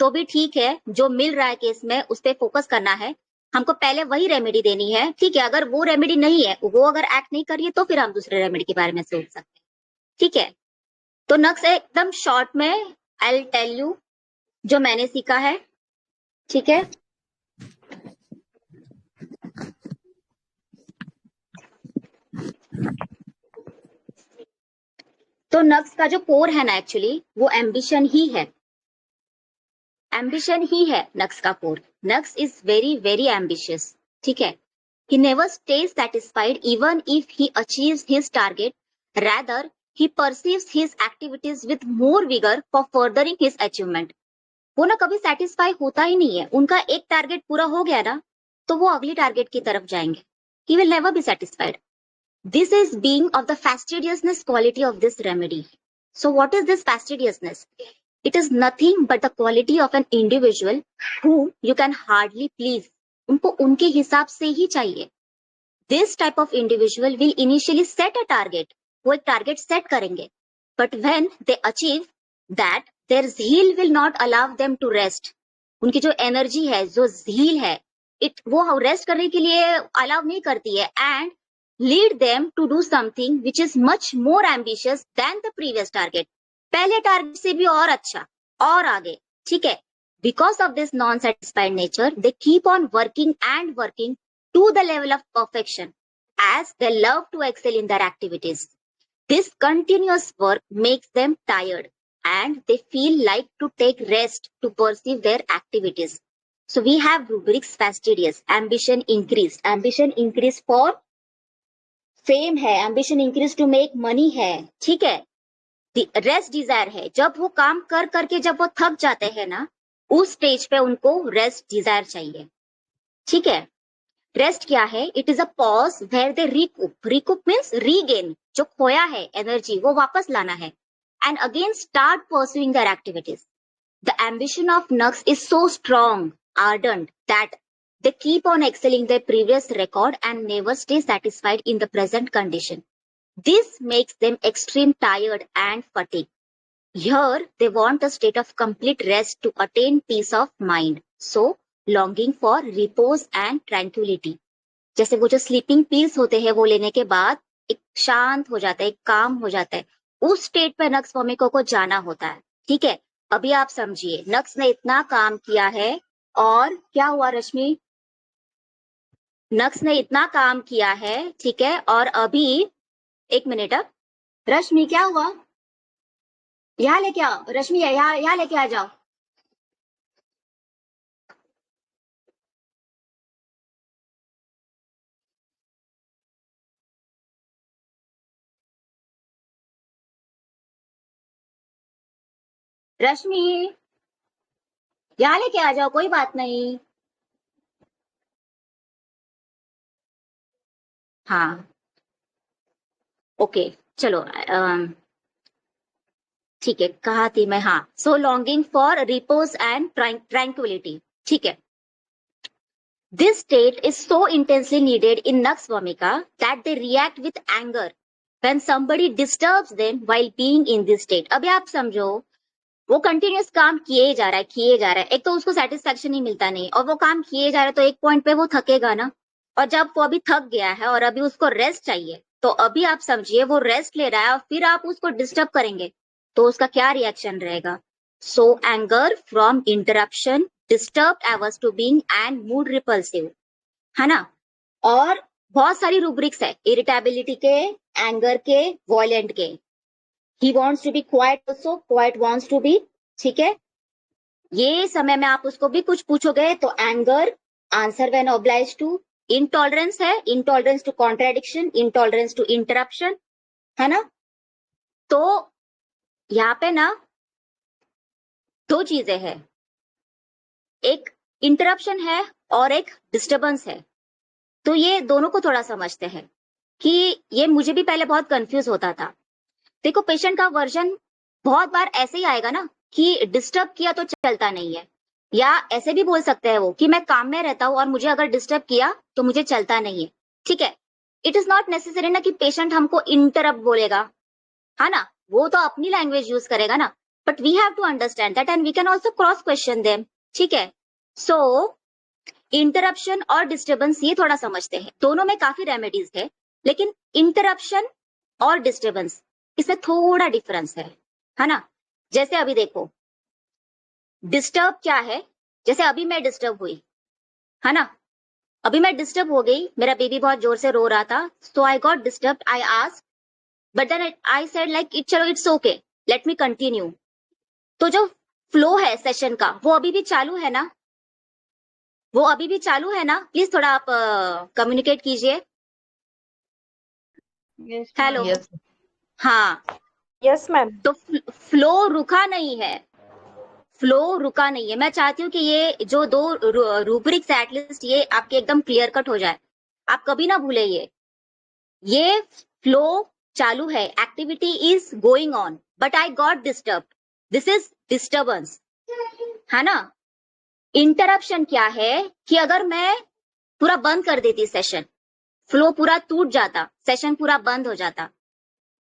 तो भी ठीक है, जो मिल रहा है केस में उस पर फोकस करना है, हमको पहले वही रेमेडी देनी है, ठीक है। अगर वो रेमेडी नहीं है, वो अगर एक्ट नहीं कर रही है, तो फिर हम दूसरे रेमेडी के बारे में सोच सकते हैं, ठीक है। तो नक्स एकदम शॉर्ट में आई विल टेल यू जो मैंने सीखा है, ठीक है। तो नक्स का जो कोर है ना, एक्चुअली वो एम्बिशन ही है, एम्बिशन ही है नक्स का core. Nux is very very ambitious, ठीक है। He never stays satisfied even if he achieves his target. Rather, he perceives his activities with more vigor for furthering his achievement. वो ना कभी satisfy होता ही नहीं है, उनका एक टारगेट पूरा हो गया ना तो वो अगली टारगेट की तरफ जाएंगे। He will never be satisfied. This is being of the fastidiousness quality of this remedy. So what is this fastidiousness? It is nothing but the quality of an individual whom you can hardly please. उनको उनके हिसाब से ही चाहिए। This type of individual will initially set a target. वो एक target set करेंगे, but when they achieve that, their zeal will not allow them to rest. उनकी जो एनर्जी है, जो zeal है, वो रेस्ट करने के लिए अलाउ नहीं करती है, and lead them to do something which is much more ambitious than the previous target. पहले टारगेट से भी और अच्छा और आगे, ठीक है. Because of this non-satisfied nature, they keep on working and working to the level of perfection as they love to excel in their activities. This continuous work makes them tired and they feel like to take rest to pursue their activities. So we have rubrics fastidious, ambition increased. Ambition increased for fame है, ambition increased to make money है, ठीक है. Rest desire है, जब वो काम कर करके जब वो थक जाते हैं ना, उस स्टेज पे उनको रेस्ट डिजायर चाहिए, ठीक है. रेस्ट क्या है? It is a pause where they recoup. Recoup means regain, जो खोया है एनर्जी वो वापस लाना है, and again start pursuing their activities. The ambition of nux is so strong, ardent, that they keep on excelling their previous record and never stay satisfied in the present condition. This makes them extreme tired and fatigue. Here, they want a state of complete rest to attain peace of mind. So, longing for repose and tranquility. जैसे वो जो sleeping pills होते हैं, वो लेने के बाद एक शांत हो जाता है, एक काम हो जाता है, उस स्टेट पे नक्स वॉमिको को जाना होता है, ठीक है. अभी आप समझिए, नक्स ने इतना काम किया है और क्या हुआ रश्मि? नक्स ने इतना काम किया है, ठीक है, और अभी एक मिनट, अब रश्मि क्या हुआ? यहाँ लेके आओ रश्मि, यहाँ लेके आ जाओ. रश्मि यहाँ लेके आ जाओ, कोई बात नहीं. हाँ ओके चलो, ठीक है, कहा थी मैं, हाँ. So longing for repose and tranquillity, ठीक है. This state is so intensely needed in nux vomica that they react with anger when somebody disturbs them while being in this state. अभी आप समझो, वो कंटिन्यूस काम किए जा रहा है, एक तो उसको सेटिस्फेक्शन ही मिलता नहीं, और वो काम किए जा रहा है तो एक पॉइंट पे वो थकेगा ना, और जब वो अभी थक गया है और अभी उसको रेस्ट चाहिए, तो अभी आप समझिए वो रेस्ट ले रहा है और फिर आप उसको डिस्टर्ब करेंगे तो उसका क्या रिएक्शन रहेगा. So anger from interruption, disturbed averse to being and mood repulsive, है ना. और बहुत सारी रूब्रिक्स है इरिटेबिलिटी के, एंगर के, वॉयलेंट के. He wants to be quiet also, quiet wants to be, ठीक है. ये समय में आप उसको भी कुछ पूछोगे तो anger, answer when obliged to, intolerance है, intolerance to contradiction, intolerance to interruption, है ना. तो यहाँ पे ना दो चीजें हैं, एक इंटरप्शन है और एक डिस्टर्बेंस है. तो ये दोनों को थोड़ा समझते हैं कि ये मुझे भी पहले बहुत कंफ्यूज होता था. देखो, पेशेंट का वर्जन बहुत बार ऐसे ही आएगा ना कि डिस्टर्ब किया तो चलता नहीं है, या ऐसे भी बोल सकते हैं वो कि मैं काम में रहता हूं और मुझे अगर डिस्टर्ब किया तो मुझे चलता नहीं है, ठीक है. इट इज नॉट नेसेसरी ना कि पेशेंट हमको इंटरप्ट बोलेगा, है ना, वो तो अपनी लैंग्वेज यूज करेगा ना, but we have to understand that and we can also cross question them, ठीक है. सो इंटरप्शन और डिस्टर्बेंस ये थोड़ा समझते हैं, दोनों में काफी रेमेडीज है, लेकिन इंटरप्शन और डिस्टर्बेंस इसमें थोड़ा डिफरेंस है ना. जैसे अभी देखो, डिस्टर्ब क्या है, जैसे अभी मैं डिस्टर्ब हुई, है ना, अभी मैं डिस्टर्ब हो गई, मेरा बेबी बहुत जोर से रो रहा था, so I got disturb, I asked, but then I said like चलो it's okay, let me continue. तो जो फ्लो है सेशन का वो अभी भी चालू है ना, वो अभी भी चालू है ना. प्लीज थोड़ा आप कम्युनिकेट कीजिए. हेलो. हाँ यस मैम. तो फ्लो रुका नहीं है, फ्लो रुका नहीं है. मैं चाहती हूँ कि ये जो दो रूब्रिक्स है एटलीस्ट ये आपके एकदम क्लियर कट हो जाए, आप कभी ना भूले ये फ्लो चालू है, activity is going on, but I got disturb, this is disturbance, है ना. इंटरप्शन क्या है कि अगर मैं पूरा बंद कर देती सेशन, फ्लो पूरा टूट जाता, सेशन पूरा बंद हो जाता,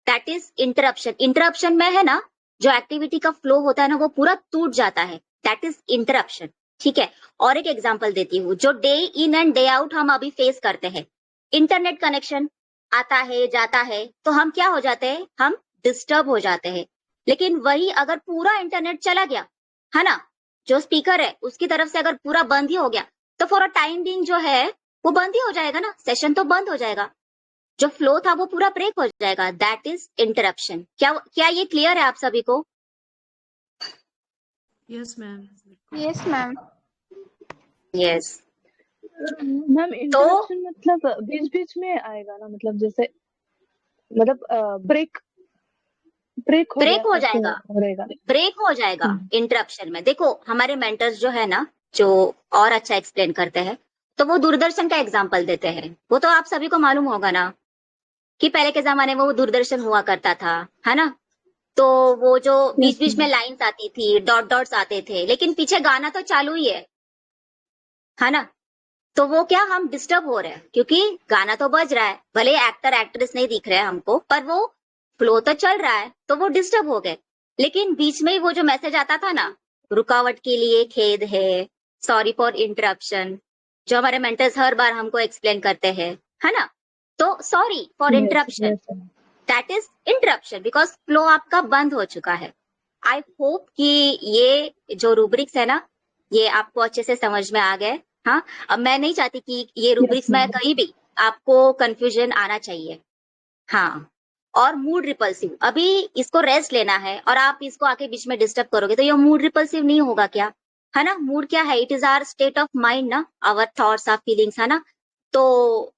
दैट इज इंटरप्शन. इंटरप्शन में है ना जो एक्टिविटी का फ्लो होता है ना वो पूरा टूट जाता है, दैट इज इंटरप्शन। ठीक है, और एक एग्जांपल देती हूँ जो day in and day out हम अभी फेस करते हैं। इंटरनेट कनेक्शन आता है जाता है तो हम क्या हो जाते हैं, हम डिस्टर्ब हो जाते हैं। लेकिन वही अगर पूरा इंटरनेट चला गया है ना, जो स्पीकर है उसकी तरफ से अगर पूरा बंद ही हो गया तो फॉर अ टाइम बीइंग जो है वो बंद ही हो जाएगा ना, सेशन तो बंद हो जाएगा, जो फ्लो था वो पूरा ब्रेक हो जाएगा, दैट इज इंटरप्शन। क्या ये क्लियर है आप सभी को? Yes ma'am. Yes ma'am. Yes. Ma'am interruption मतलब बीच बीच में आएगा ना, मतलब जैसे मतलब ब्रेक हो ब्रेक गया हो ऐसे जाएगा, रहेगा। ब्रेक हो जाएगा इंटरप्शन में। देखो हमारे मेंटर्स जो है ना, जो और अच्छा एक्सप्लेन करते हैं, तो वो दूरदर्शन का एग्जाम्पल देते हैं। वो तो आप सभी को मालूम होगा ना कि पहले के जमाने में वो दूरदर्शन हुआ करता था, है ना। तो वो जो बीच बीच में लाइंस आती थी, डॉट डॉट्स आते थे, लेकिन पीछे गाना तो चालू ही है ना। तो वो क्या, हम डिस्टर्ब हो रहे हैं क्योंकि गाना तो बज रहा है, भले एक्टर एक्ट्रेस नहीं दिख रहे हैं हमको, पर वो फ्लो तो चल रहा है, तो वो डिस्टर्ब हो गए। लेकिन बीच में ही वो जो मैसेज आता था ना, रुकावट के लिए खेद है, सॉरी फॉर इंटरप्शन, जो हमारे मेंटर्स हर बार हमको एक्सप्लेन करते हैं, है ना। तो sorry for interruption, that is interruption because flow आपका बंद हो चुका है। आई होप कि ये जो रूब्रिक्स है ना, ये आपको अच्छे से समझ में आ गए। हाँ, अब मैं नहीं चाहती कि ये रूब्रिक्स में कहीं भी आपको कंफ्यूजन आना चाहिए। हाँ, और मूड रिपल्सिव, अभी इसको रेस्ट लेना है और आप इसको आके बीच में डिस्टर्ब करोगे तो ये मूड रिपल्सिव नहीं होगा क्या, है ना। मूड क्या है, it is our state of mind ना, आवर थॉट्स आवर फीलिंग्स, है ना। तो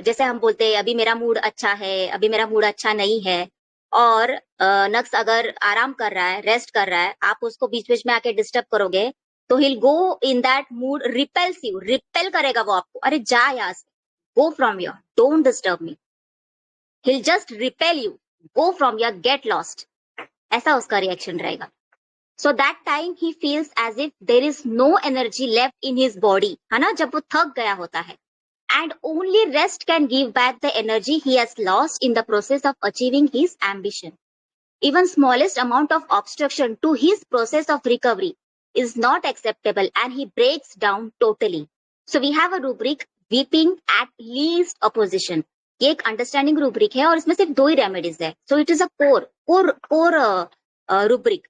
जैसे हम बोलते हैं अभी मेरा मूड अच्छा है, अभी मेरा मूड अच्छा नहीं है, और नक्स अगर आराम कर रहा है, रेस्ट कर रहा है, आप उसको बीच बीच में आके डिस्टर्ब करोगे तो he'll go in that mood repulsive, repel करेगा वो आपको, अरे जा यहाँ से, go from your, don't disturb me, he'll just repel you, go from your, get lost, ऐसा उसका रिएक्शन रहेगा। So that time he feels as if there is no energy left in his body, है ना, जब वो थक गया होता है, and only rest can give back the energy he has lost in the process of achieving his ambition. Even smallest amount of obstruction to his process of recovery is not acceptable and he breaks down totally. So we have a rubric, weeping at least opposition. ये एक understanding rubric है और इसमें सिर्फ 2 ही remedies है। So it is a core rubric.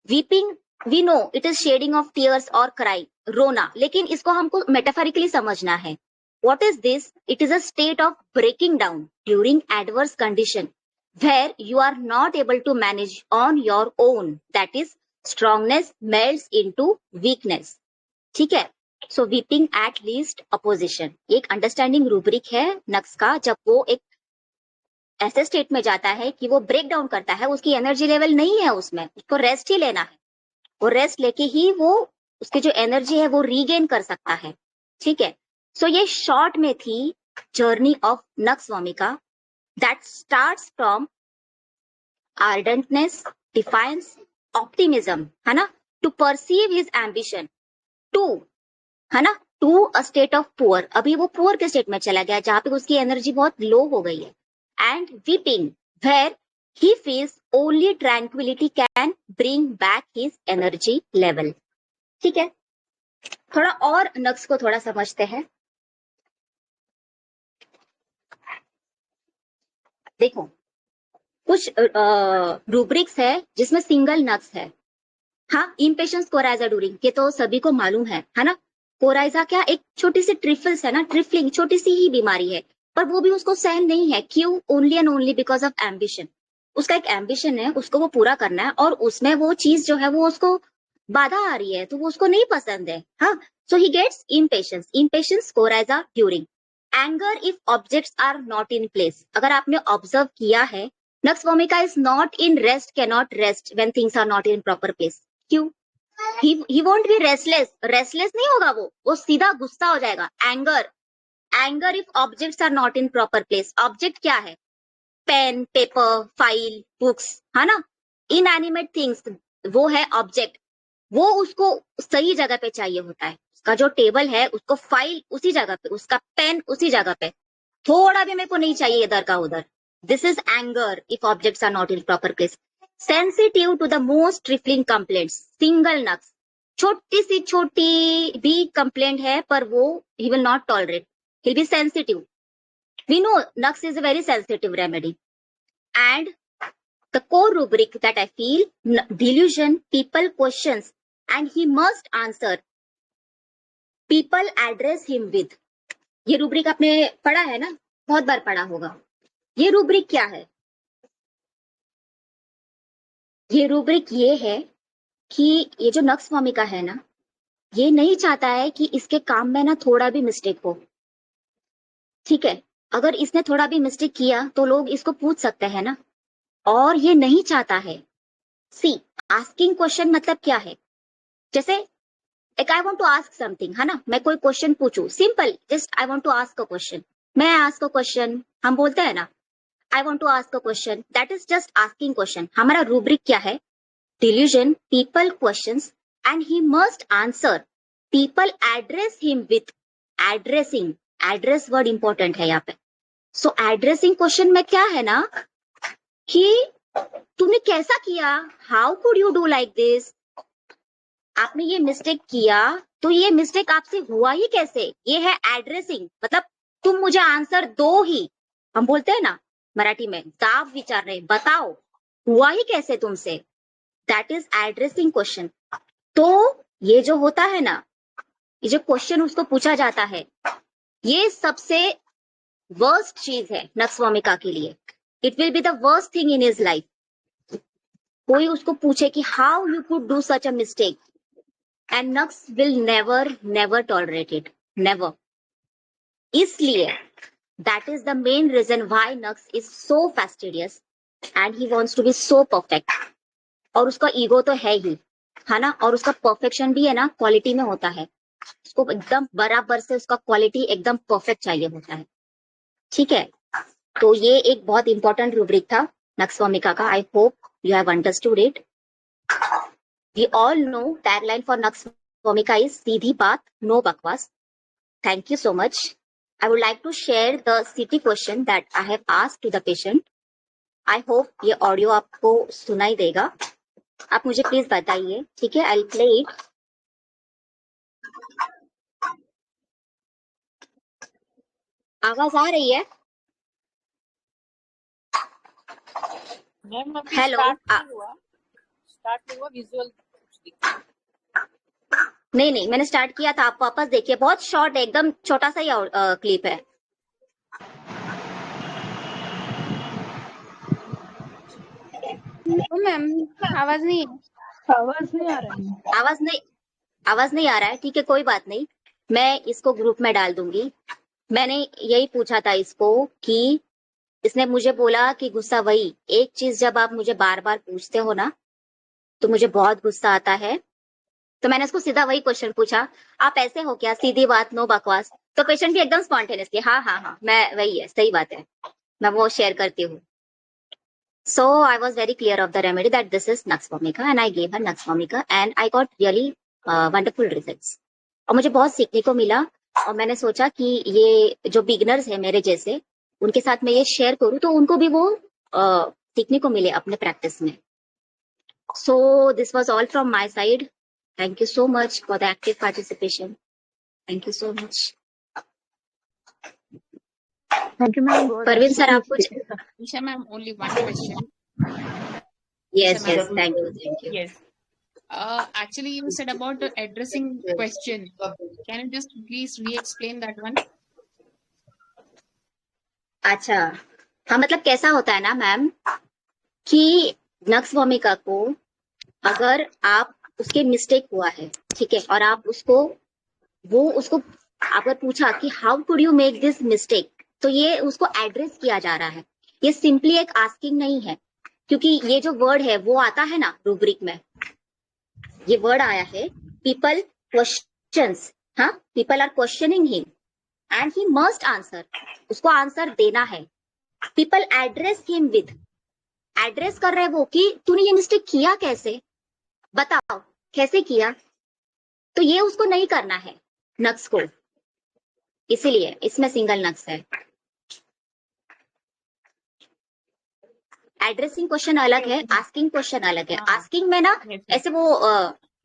Weeping, we know it is shedding of tears और cry, रोना, लेकिन इसको हमको मेटाफोरिकली समझना है। What is this? It is a state of breaking down during adverse condition where you are not able to manage on your own, that is strongness melts into weakness। ठीक है, सो weeping at least opposition एक understanding rubric है nux का, जब वो एक ऐसे state में जाता है कि वो ब्रेक डाउन करता है, उसकी एनर्जी लेवल नहीं है उसमें, उसको रेस्ट ही लेना है, वो रेस्ट लेके ही वो उसकी जो एनर्जी है वो रीगेन कर सकता है। ठीक है, सो ये शॉर्ट में थी journey of nux vomica, that starts from ardentness, defiance, optimism, है ना, to perceive his ambition, to, है ना, to a state of poor, अभी वो poor के स्टेट में चला गया जहां पे उसकी एनर्जी बहुत लो हो गई है, and weeping where he feels only tranquility can bring back his energy level। ठीक है, थोड़ा और नक्स को थोड़ा समझते हैं। देखो कुछ रूब्रिक्स है जिसमें सिंगल नक्स है। हाँ, इम्पेशंस कोराइजा ड्यूरिंग, ये तो सभी को मालूम है ना। कोराइजा क्या, एक छोटी सी ट्रिफल्स है ना, ट्रिफलिंग, छोटी सी ही बीमारी है, पर वो भी उसको सहन नहीं है। क्यों? Only and only because of ambition. उसका एक एम्बिशन है, उसको वो पूरा करना है, और उसमें वो चीज जो है वो उसको बाधा आ रही है, तो वो उसको नहीं पसंद है। हाँ, so he gets impatience, impatience coryza during. Anger if objects are not in place, अगर आपने ऑब्जर्व किया है, nux vomica is not in rest, cannot rest when things are not in proper place. क्यों? he won't be restless, restless नहीं होगा वो सीधा गुस्सा हो जाएगा। Anger if objects are not in proper place, object क्या है? पेन, पेपर, फाइल, बुक्स, है ना, इनएनिमेट थिंग्स, वो है ऑब्जेक्ट। वो उसको सही जगह पे चाहिए होता है, उसका जो टेबल है उसको फाइल उसी जगह पे, उसका पेन उसी जगह पे, थोड़ा भी मेरे को नहीं चाहिए इधर का उधर। This is anger if objects are not in proper place. Sensitive to the most trifling complaints, single nux, छोटी सी छोटी भी कंप्लेंट है पर वो he will not tolerate, he will be sensitive. We know nux is a very sensitive remedy. And the core rubric that I feel, delusion, people questions, and he must answer. People address him with. ये rubric आपने पढ़ा है ना, बहुत बार पढ़ा होगा. ये rubric क्या है? ये रूब्रिक ये है कि ये जो नक्स भूमिका है ना, ये नहीं चाहता है कि इसके काम में ना थोड़ा भी मिस्टेक हो. ठीक है, अगर इसने थोड़ा भी मिस्टेक किया तो लोग इसको पूछ सकते हैं ना, और ये नहीं चाहता है. सी, आस्किंग क्वेश्चन मतलब क्या है? जैसे एक I want to ask something, है ना, मैं कोई क्वेश्चन पूछूं, simple, just I want to ask a question. मैं आस्क अ क्वेश्चन, हम बोलते हैं ना, I want to ask a question, that is just asking question. हमारा रूब्रिक क्या है? Delusion, people questions, and he must answer. People address him with. Addressing, address word important है यहाँ पे. सो एड्रेसिंग क्वेश्चन में क्या है ना कि तूने कैसा किया, how could you do like this, आपने ये मिस्टेक किया तो ये मिस्टेक आपसे हुआ ही कैसे, ये है एड्रेसिंग. मतलब तुम मुझे आंसर दो ही, हम बोलते हैं ना मराठी में, दाव विचार रहे, बताओ हुआ ही कैसे तुमसे, दैट इज एड्रेसिंग क्वेश्चन. तो ये जो होता है ना, ये जो क्वेश्चन उसको पूछा जाता है, ये सबसे वर्स्ट चीज है नक्स भूमिका के लिए. It will be the worst thing in his life. कोई उसको पूछे कि how you could do such a mistake, and Nux will never tolerate it, never. इसलिए that is the main reason why Nux is so fastidious and he wants to be so perfect. और उसका ego तो है ही, है ना, और उसका perfection भी है ना क्वालिटी में होता है. उसको एकदम बराबर से उसका क्वालिटी एकदम परफेक्ट चाहिए होता है. ठीक है, तो ये एक बहुत इंपॉर्टेंट रूब्रिक था नक्स भूमिका का. I hope you have understood it. We all know tagline for Nux भूमिका is सीधी बात, no बकवास. Thank you so much. I would like to share the CT question that I have asked to the patient. I hope ये audio आपको सुनाई देगा. आप मुझे please बताइए, ठीक है? I'll play it. आवाज आ रही है? मैम अभी हेलो. स्टार्ट नहीं हुआ विजुअल. नहीं, मैंने स्टार्ट किया था, आप वापस देखिए, बहुत शॉर्ट है, एकदम छोटा सा ही क्लिप है. मैम आवाज नहीं है. आवाज नहीं आ रहा है. आवाज नहीं आ रहा है. ठीक है, कोई बात नहीं, मैं इसको ग्रुप में डाल दूंगी. मैंने यही पूछा था इसको कि इसने मुझे बोला कि गुस्सा वही एक चीज, जब आप मुझे बार बार पूछते हो ना तो मुझे बहुत गुस्सा आता है. तो मैंने उसको सीधा वही क्वेश्चन पूछा, आप ऐसे हो क्या, सीधी बात, नो बकवास. तो पेशेंट भी एकदम स्पॉन्टेनियसली हाँ, मैं वही है, सही बात है, मैं वो शेयर करती हूँ. So I was very clear of the remedy that this is Nux vomica and I gave her Nux vomica and I got really wonderful results. और मुझे बहुत सीखने को मिला और मैंने सोचा कि ये जो बिगनर्स है मेरे जैसे, उनके साथ मैं ये शेयर करूँ तो उनको भी वो सीखने को मिले अपने प्रैक्टिस में. So this was all from my side. Thank you so much for the active participation. Thank you so much. Thank you ma'am. Parveen sir, आप कुछ? Isha ma'am, only one question. Yes, Isha ma'am. thank you. Yes. Actually, you said about the addressing question. Can you just please re-explain that one? अच्छा, हाँ, मतलब कैसा होता है ना ma'am कि नक्स भूमिका को अगर आप उसके मिस्टेक हुआ है, ठीक है, और आप उसको अगर पूछा कि how could you make this mistake, तो ये उसको एड्रेस किया जा रहा है. ये सिंपली एक आस्किंग नहीं है, क्योंकि ये जो वर्ड है वो आता है ना रूब्रिक में, ये वर्ड आया है पीपल क्वेश्चंस. हाँ, people are questioning him and he must answer. उसको आंसर देना है. People address him with. Address कर रहे हैं वो कि तूने ये मिस्टेक किया कैसे, बताओ कैसे किया. तो ये उसको नहीं करना है नक्स को, इसीलिए इसमें सिंगल नक्स है. एड्रेसिंग क्वेश्चन अलग है, आस्किंग क्वेश्चन अलग है। हाँ आस्किंग में ना yes, yes. ऐसे वो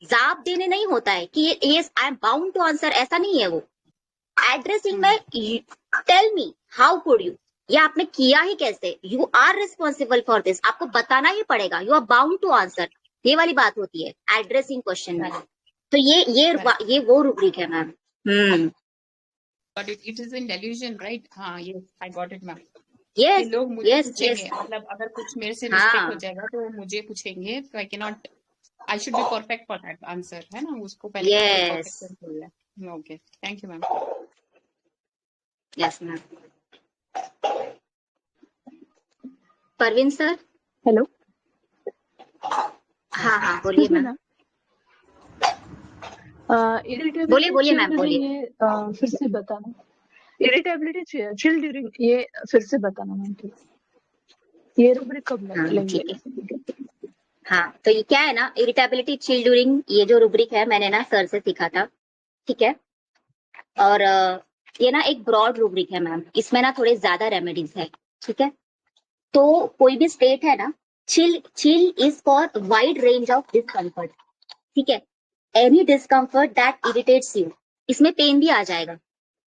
जवाब देने नहीं होता है कि yes I am bound to answer, ऐसा नहीं है वो। एड्रेसिंग में tell me how could you, ये आपने किया ही कैसे, you are responsible for this, आपको बताना ही पड़ेगा, you are bound to answer, ये वाली बात होती है एड्रेसिंग क्वेश्चन में। तो ये वो रूब्रिक है ma'am. But it is in delusion, right? हाँ yes, I got it, ma'am. Yes लोग मुझे यस पूछेंगे, यस मतलब अगर कुछ मेरे से मिस्टेक हो हाँ जाएगा तो वो मुझे पूछेंगे, तो I cannot, I should be perfect for that answer, है ना, उसको पहले यस परफेक्शन चाहिए। Okay, thank you ma'am. Yes ma'am. Parveen sir. Hello. हाँ हाँ बोलिए मैम। बोलिए बोलिए मैम बोलिए। ये फिर से बताना। इरिटेबिलिटी चिल ड्यूरिंग, ये फिर से बताना मैम प्लीज। ये रूब्रिक कब हाँ लेंगे? ठीक है। हाँ तो ये क्या है ना, इरिटेबिलिटी चिल ड्यूरिंग, ये जो रूब्रिक है मैंने ना सर से सीखा था, ठीक है। और ये ना एक ब्रॉड रूब्रिक है मैम, इसमें ना थोड़े ज्यादा रेमेडीज है, ठीक है। तो कोई भी स्टेट है ना, chill is for wide range of discomfort, ठीक है। Any discomfort that irritates you, इसमें पेन भी आ जाएगा,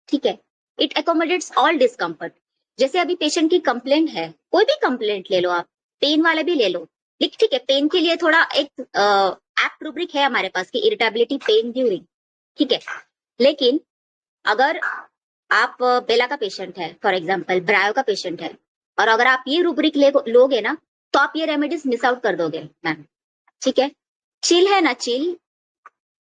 ठीक है। It accommodates all discomfort. जैसे अभी पेशेंट की कंप्लेंट है, कोई भी कंप्लेंट ले लो आप, पेन वाला भी ले लो, ठीक है। पेन के लिए थोड़ा एक एप्ट रूब्रिक है हमारे पास कि इरिटेबिलिटी पेन ड्यूरिंग, ठीक है। लेकिन अगर आप बेला का पेशेंट है फॉर एग्जांपल, ब्रायो का पेशेंट है, और अगर आप ये रूब्रिक लोगे ना तो आप ये रेमेडीज मिस आउट कर दोगे मैम, ठीक है। चिल है ना, चिल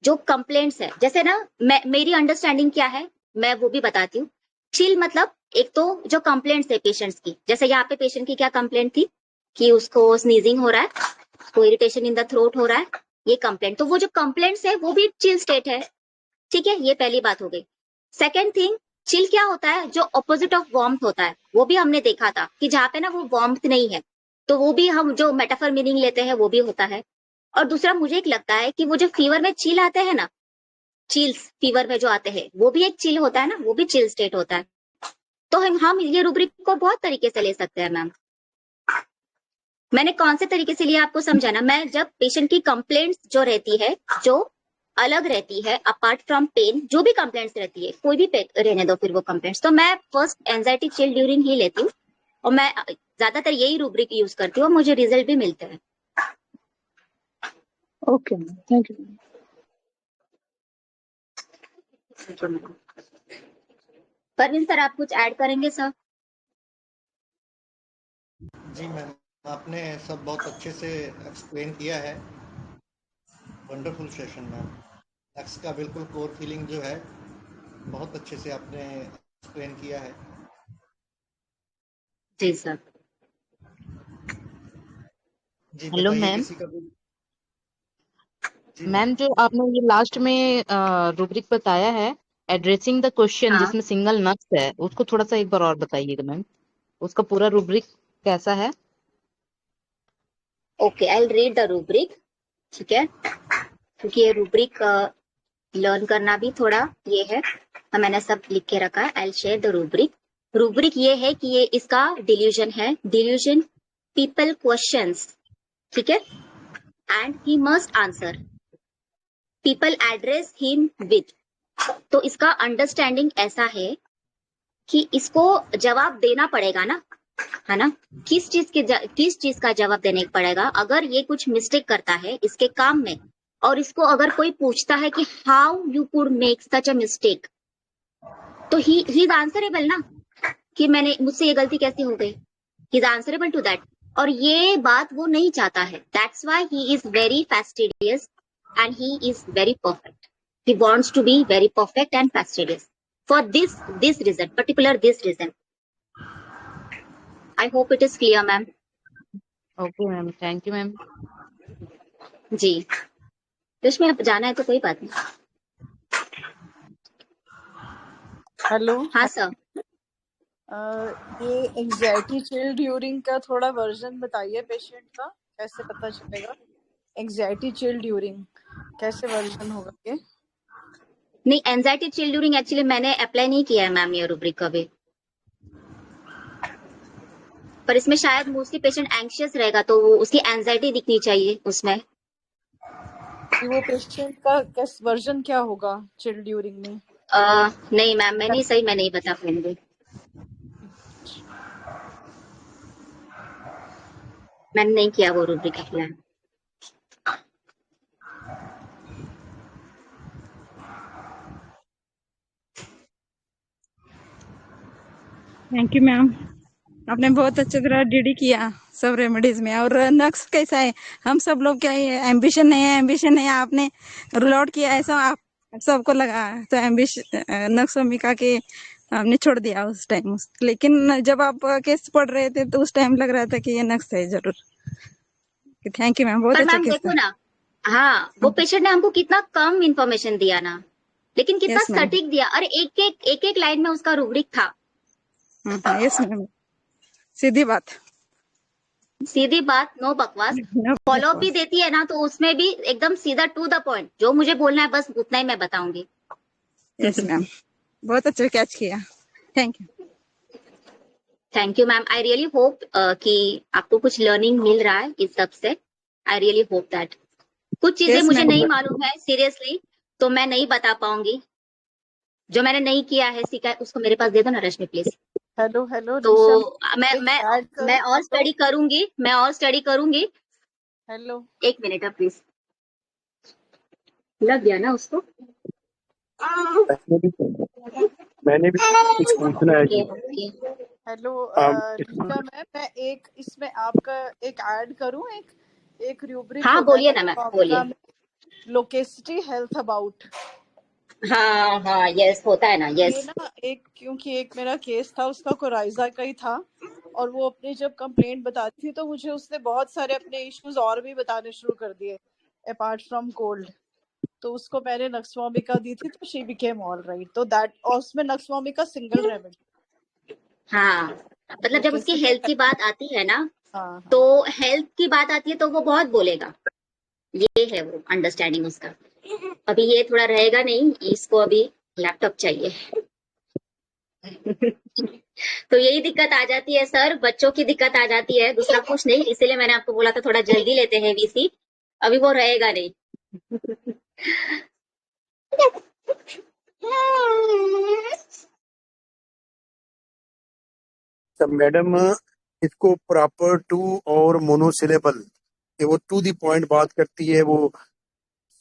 जो कंप्लेंट्स है, जैसे ना मेरी अंडरस्टैंडिंग क्या है मैं वो भी बताती हूँ। चिल मतलब एक तो जो कंप्लेंट्स है पेशेंट्स की, जैसे यहाँ पे पेशेंट की क्या कंप्लेंट थी कि उसको स्नीजिंग हो रहा है, तो इरिटेशन इन द थ्रोट हो रहा है, ये कंप्लेंट। तो वो जो कंप्लेंट्स है वो भी चिल स्टेट है, ठीक है। ये पहली बात हो गई। सेकेंड थिंग, चिल क्या होता है, जो ऑपोजिट ऑफ वार्मथ होता है, वो भी हमने देखा था कि जहाँ पे ना वो वार्मथ नहीं है, तो वो भी हम जो मेटाफर मीनिंग लेते हैं वो भी होता है। और दूसरा मुझे एक लगता है कि वो जो फीवर में चिल आते हैं ना, चिल्स फीवर में जो आते हैं वो भी एक चिल होता है ना, वो भी चिल स्टेट होता है। तो हम ये रूब्रिक को बहुत तरीके से ले सकते हैं मैम। मैंने कौन से तरीके से लिया आपको समझाना। मैं जब पेशेंट की कंप्लेंट्स जो रहती है, जो अलग रहती है अपार्ट फ्रॉम पेन, जो भी कंप्लेंट्स रहती है, कोई भी रहने दो फिर वो कंप्लेंट्स, तो मैं फर्स्ट एंजाइटी चिल ड्यूरिंग ही लेती हूँ, और मैं ज्यादातर यही रूब्रिक यूज करती हूँ और मुझे रिजल्ट भी मिलते हैं। Okay ma'am, thank you. Parveen sir आप कुछ ऐड करेंगे सर? जी मैम, आपने सब बहुत अच्छे से एक्सप्लेन किया है। Wonderful session ma'am. एक्स का बिल्कुल कोर फीलिंग जो है बहुत अच्छे से आपने एक्सप्लेन किया है। जी सर। जी हेलो बताइए मैम। किसी का भी। जी मैम जो आपने ये लास्ट में रूब्रिक बताया है, एड्रेसिंग द क्वेश्चन, हाँ जिसमें सिंगल नक्स है, उसको थोड़ा सा एक बार और बताइएगा मैम, उसका पूरा रूब्रिक कैसा है? Okay, I will read the rubric, ठीक है, क्योंकि ये रूब्रिक लर्न करना भी थोड़ा ये है, मैंने सब लिख के रखा है। आई will share the rubric. Rubric ये है कि ये इसका डिल्यूजन है, डिल्यूजन पीपल क्वेश्चंस, ठीक है, and he must answer, people address him with. तो इसका अंडरस्टैंडिंग ऐसा है कि इसको जवाब देना पड़ेगा ना, है ना, किस चीज का जवाब देने पड़ेगा। अगर ये कुछ मिस्टेक करता है इसके काम में, और इसको अगर कोई पूछता है कि how you could make such a mistake, तो ही इज आंसरेबल ना, कि मुझसे ये गलती कैसे हो गई, he is answerable to that. और ये बात वो नहीं चाहता है, that's why he is very fastidious and he is very perfect. He wants to be very perfect and fastidious for this reason, particular this reason. I hope it is clear ma'am. Okay ma'am, thank you ma'am. जी, रश्मि आप जाना है तो कोई बात नहीं। Hello. हाँ sir. ये एंजाइटी चिल ड्यूरिंग का थोड़ा वर्जन बताइए पेशेंट का, कैसे पता चलेगा एंजाइटी चिल ड्यूरिंग, कैसे वर्जन होगा ये? नहीं, एंजाइटी चिल ड्यूरिंग एक्चुअली मैंने अप्लाई नहीं किया है मैम ये रूब्रिक कभी। पर इसमें शायद मोस्टली पेशेंट एंग्शियस रहेगा तो वो उसकी एंजाइटी दिखनी चाहिए उसमें। कि वो पेशेंट का किस वर्जन क्या होगा चिल ड्यूरिंग में? नहीं मैम, मैं नहीं बता पाऊंगी। मैंने नहीं किया वो rubric apply. Thank you ma'am, आपने बहुत अच्छी तरह डीडी किया सब रेमेडीज में। और नक्स कैसा है? हम सब लोग क्या एम्बिशन नहीं है, आपने रूल आउट किया ऐसा आप सबको लगा तो एम्बिशन नक्स भूमिका के हमने छोड़ दिया उस टाइम। लेकिन जब आप केस पढ़ रहे थे तो उस टाइम लग रहा था कि ये नक्स है जरूर। थैंक यू मैम, बहुत पर अच्छा मैम केस देखो था। ना, हाँ वो पेशेंट ने हमको कितना कम इंफॉर्मेशन दिया ना, लेकिन कितना यस मैम, सटीक दिया। और एक लाइन में उसका रूब्रिक था। यस मैम, सीधी बात, सीधी बात, नो बकवास। no फॉलो अप भी backward। देती है ना तो उसमें भी एकदम सीधा टू द पॉइंट, जो मुझे बोलना है बस उतना ही मैं बताऊंगी। यस मैम, बहुत अच्छा कैच किया, thank you. Thank you ma'am. I really hope कि आपको कुछ लर्निंग मिल रहा है इस सब से। I really hope that. कुछ चीजें यस मुझे मैम, नहीं मालूम है सीरियसली, तो मैं नहीं बता पाऊंगी। जो मैंने नहीं किया है सीखा है उसको मेरे पास दे दो ना रश्मि प्लीज। हेलो हेलो तो निशा, मैं एक मैं ऐड मैं करूं? और स्टडी करूंगी, हेलो, एक मिनट अब प्लीज। लग गया ना उसको? मैंने भी कुछ पूछना है जी। ओके। हेलो इसमें निशा मैम, मैं एक इसमें आपका एक ऐड करूं? एक रूब्रिक हाँ होता है बोलिए ना मैम, नक्सोमिका बोलिए। में, लोकेसिटी हेल्थ अबाउट। हाँ हाँ यस, होता है ना, ये यस। ना क्योंकि एक मेरा केस था, उसका कोराइजा का ही था, और वो अपनी जब कंप्लेंट बताती थी तो मुझे उसने बहुत सारे अपने इश्यूज और भी बताने शुरू कर दिए अपार्ट फ्रॉम कोल्ड। तो उसको मैंने नक्सोमिका दी थी तो शी बिकेम ऑल राइट। तो दैट, और उसमें नक्सोमिका सिंगल रेमेडी। हाँ मतलब जब उसकी लोकेसिटी, हेल्थ की बात आती है ना, हाँ तो हाँ, हेल्थ की बात आती है तो वो बहुत बोलेगा। ये है वो अंडरस्टैंडिंग उसका। अभी ये थोड़ा रहेगा नहीं, इसको अभी लैपटॉप चाहिए। तो यही दिक्कत आ जाती है सर, बच्चों की दिक्कत आ जाती है, दूसरा कुछ नहीं। इसीलिए मैंने आपको बोला था थोड़ा जल्दी लेते हैं वीसी, अभी वो रहेगा नहीं। तो मैडम इसको प्रॉपर टू और मोनोसिलेबल, ये वो टू दी पॉइंट बात करती है, वो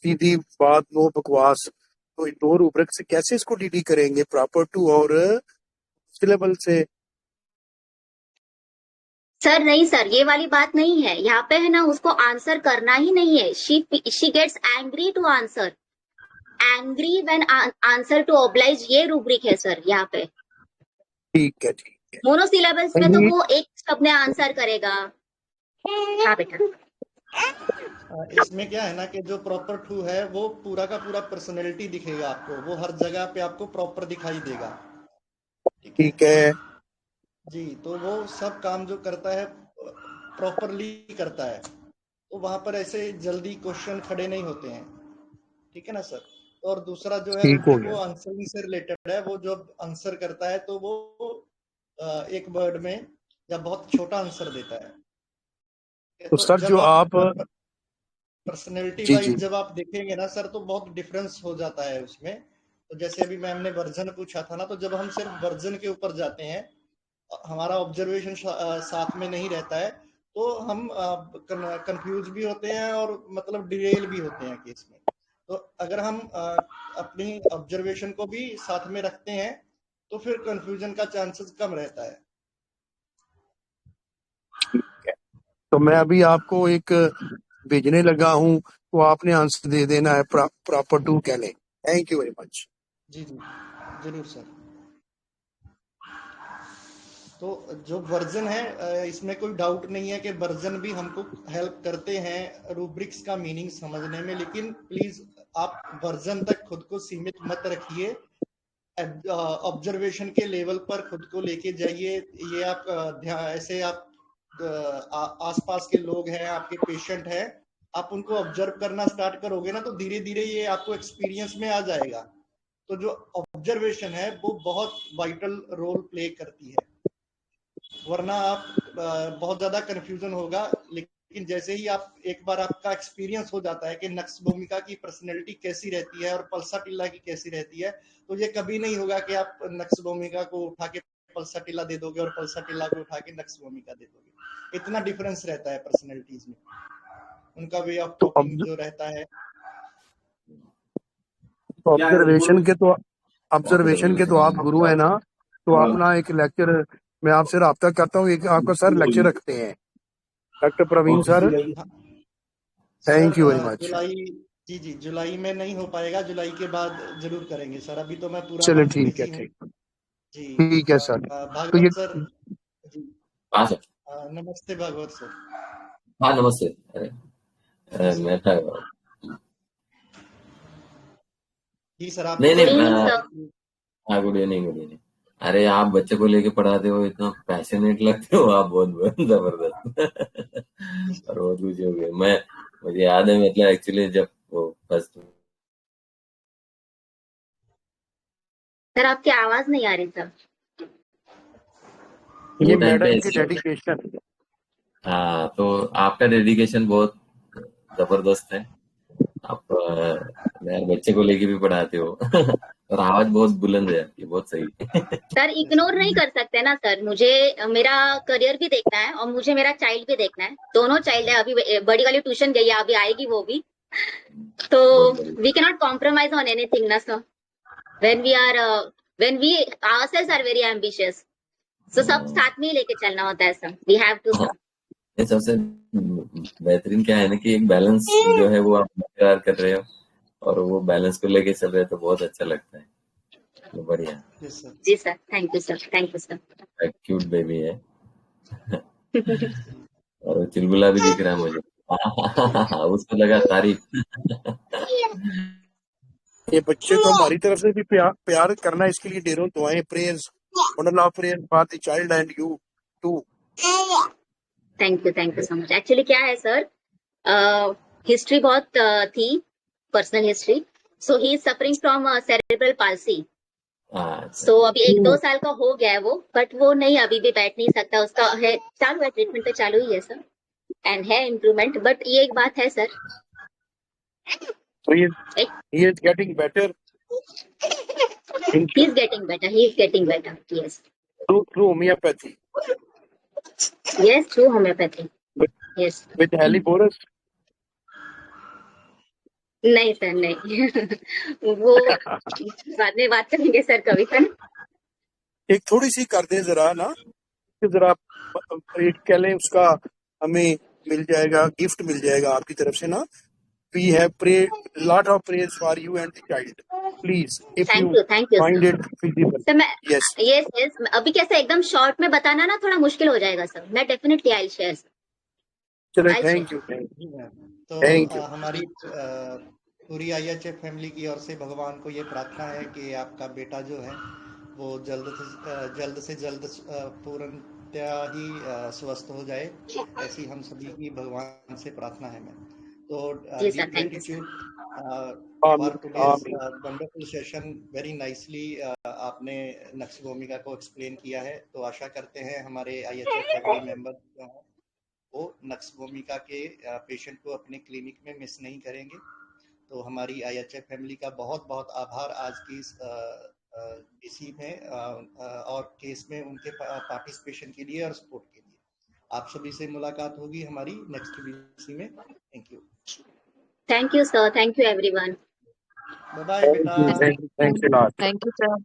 सीधी बात, नो बकवास। तो इन दो रूब्रिक से कैसे इसको डीडी करेंगे, प्रॉपर टू और सिलेबल से? सर नहीं सर, ये वाली बात नहीं है यहाँ पे, है ना, उसको आंसर करना ही नहीं है। She gets angry to answer, angry when answer to oblige, ये रूब्रिक है सर यहाँ पे। ठीक है, ठीक है। मोनोसिलेबल्स में तो नहीं, वो एक शब्द में आंसर करेगा। हाँ बेटा। इसमें क्या है ना कि जो प्रॉपर टू है वो पूरा का पूरा पर्सनैलिटी दिखेगा आपको, वो हर जगह पे आपको प्रॉपर दिखाई देगा। ठीक है जी, तो वो सब काम जो करता है प्रॉपरली करता है, तो वहां पर ऐसे जल्दी क्वेश्चन खड़े नहीं होते हैं। ठीक है ना सर? और दूसरा जो है ठीक हो रूब्रिक, वो गया। आंसरिंग से रिलेटेड है। वो जब आंसर करता है तो वो एक वर्ड में या बहुत छोटा आंसर देता है। तो तो सर जब जो आप आप, पर्सनैलिटी जी जी, वाइज जब आप देखेंगे ना सर, तो बहुत डिफरेंस हो जाता है उसमें। तो जैसे अभी मैम ने वर्जन पूछा था ना, तो जब हम सिर्फ वर्जन के ऊपर जाते हैं, हमारा ऑब्जर्वेशन साथ में नहीं रहता है, तो हम कंफ्यूज भी होते हैं और मतलब डिरेल भी होते हैं केस में। तो अगर हम अपनी ऑब्जर्वेशन को भी साथ में रखते हैं तो फिर कंफ्यूजन का चांसेस कम रहता है। ठीक है। तो मैं अभी आपको एक भेजने लगा हूँ, तो आपने आंसर दे देना है, प्रॉपर टू कहने। Thank you very much. जी जी जरूर सर। तो जो वर्जन है, इसमें कोई डाउट नहीं है कि वर्जन भी हमको हेल्प करते हैं रूब्रिक्स का मीनिंग समझने में, लेकिन प्लीज आप वर्जन तक खुद को सीमित मत रखिए। ऑब्जर्वेशन के लेवल पर खुद को लेके जाइए। ये आप ऐसे आप आसपास के लोग हैं, आपके पेशेंट हैं, आप उनको ऑब्जर्व करना स्टार्ट करोगे ना, तो धीरे धीरे ये आपको एक्सपीरियंस में आ जाएगा। तो जो ऑब्जर्वेशन है वो बहुत वाइटल रोल प्ले करती है। वरना आप बहुत ज्यादा कंफ्यूजन होगा। लेकिन जैसे ही आप एक बार आपका एक्सपीरियंस हो जाता है कि नक्श भूमिका की पर्सनैलिटी कैसी रहती है और पल्साटिल्ला की कैसी रहती है, तो ये कभी नहीं होगा कि आप नक्श भूमिका को उठा के पल्साटिल्ला दे दोगे और पल्साटिल्ला को उठा के नक्श भूमिका दे दोगे। इतना डिफरेंस रहता है पर्सनैलिटीज में, उनका वे ऑफ टॉकिंग जो रहता है। तो ऑब्जर्वेशन के तो आप गुरु है ना, तो अपना एक लेक्चर मैं आपसे राब्ता करता हूँ, एक आपका सर लेक्चर रखते हैं doctor Praveen sir. Thank you very much. जी जुलाई में नहीं हो पाएगा, जुलाई के बाद जरूर करेंगे सर। अभी तो मैं पूरा चलो मंथ ठीक है, बिजी हूँ जी। ठीक है सर। भागवत तो ये सर जी, हाँ सर। नमस्ते भागवत सर। हाँ नमस्ते। अरे मैं जी सर आप नहीं हाँ गुड इवनिंग। अरे आप बच्चे को लेके पढ़ाते हो, इतना पैशनेट लगते हो आप, बहुत जबरदस्त और बहुत खुशी हो गई। मुझे याद है, मतलब एक्चुअली जब वो फर्स्ट सर आपकी आवाज नहीं आ रही सर। ये मैडम की डेडिकेशन। हाँ, तो आपका डेडिकेशन बहुत जबरदस्त है। आप यार बच्चे को लेके भी पढ़ाते हो और आवाज बहुत बुलंद है आपकी, बहुत सही सर इग्नोर नहीं कर सकते ना सर, मुझे मेरा करियर भी देखना है और मुझे मेरा चाइल्ड भी देखना है। दोनों चाइल्ड है, अभी बड़ी वाली ट्यूशन गई है, अभी आएगी वो भी, तो we can not compromise on anything ना sir. when we ourselves are very ambitious, so सब साथ में ही लेके चलना होता है sir. we have to sir। सबसे बेहतरीन क्या है ना कि एक बैलेंस जो है वो आप बरकरार कर रहे हो और वो बैलेंस को लेके चल रहे हो, तो बहुत अच्छा लगता है। तो बढ़िया जी sir, thank you sir, thank you sir. Cute baby है और चिलबुला भी दिख रहा है मुझे उसको लगा तारीफ ये बच्चे को हमारी तरफ से भी प्यार करना, इसके लिए ढेरों दुआएं, prayers, wonderful prayer for the child and you too. Thank you so much. Actually क्या है सर, हिस्ट्री बहुत थी, personal history. So he is suffering from cerebral palsy. सो अभी 1-2 साल का हो गया है वो, बट वो नहीं अभी भी बैठ नहीं सकता, उसका है चालू है, ट्रीटमेंट तो चालू ही है सर, एंड है इम्प्रूवमेंट। बट ये एक बात है sir, so he is getting better. He is getting better, yes, through homeopathy. Yes, through homeopathy. Yes. With Heliporus? नहीं सर नहीं वो बाद में बात करेंगे सर कभी सर। एक थोड़ी सी कर दे जरा ना, जरा एक कह लें उसका हमें मिल जाएगा, गिफ्ट मिल जाएगा आपकी तरफ से ना। We have prayed lot of prayers for you and the child. Please, if thank you you find sir. it feasible. Sir मैं yes. अभी कैसे एकदम शॉर्ट में बताना ना थोड़ा मुश्किल हो जाएगा सर, मैं डेफिनेटली आई शेयर। चलो थैंक यू। तो हमारी पूरी IHF फैमिली की ओर से भगवान को ये प्रार्थना है कि आपका बेटा जो है वो जल्द से जल्द पूर्णतया ही स्वस्थ हो जाए, ऐसी हम सभी की भगवान से प्रार्थना है। मैं तो deep gratitude for today's wonderful session, very nicely आपने नक्श भूमिका को एक्सप्लेन किया है। तो आशा करते हैं हमारे IHF फैमिली मेंबर जो हैं वो नक्श भूमिका के पेशेंट को अपने क्लिनिक में मिस नहीं करेंगे। तो हमारी IHF फैमिली का बहुत बहुत आभार आज की इसी में और केस में उनके पार्टिसिपेशन के लिए और सपोर्ट के लिए। आप सभी से मुलाकात होगी हमारी नेक्स्ट BC में। Thank you sir, thank you everyone. Bye bye बेटा। Thank you sir.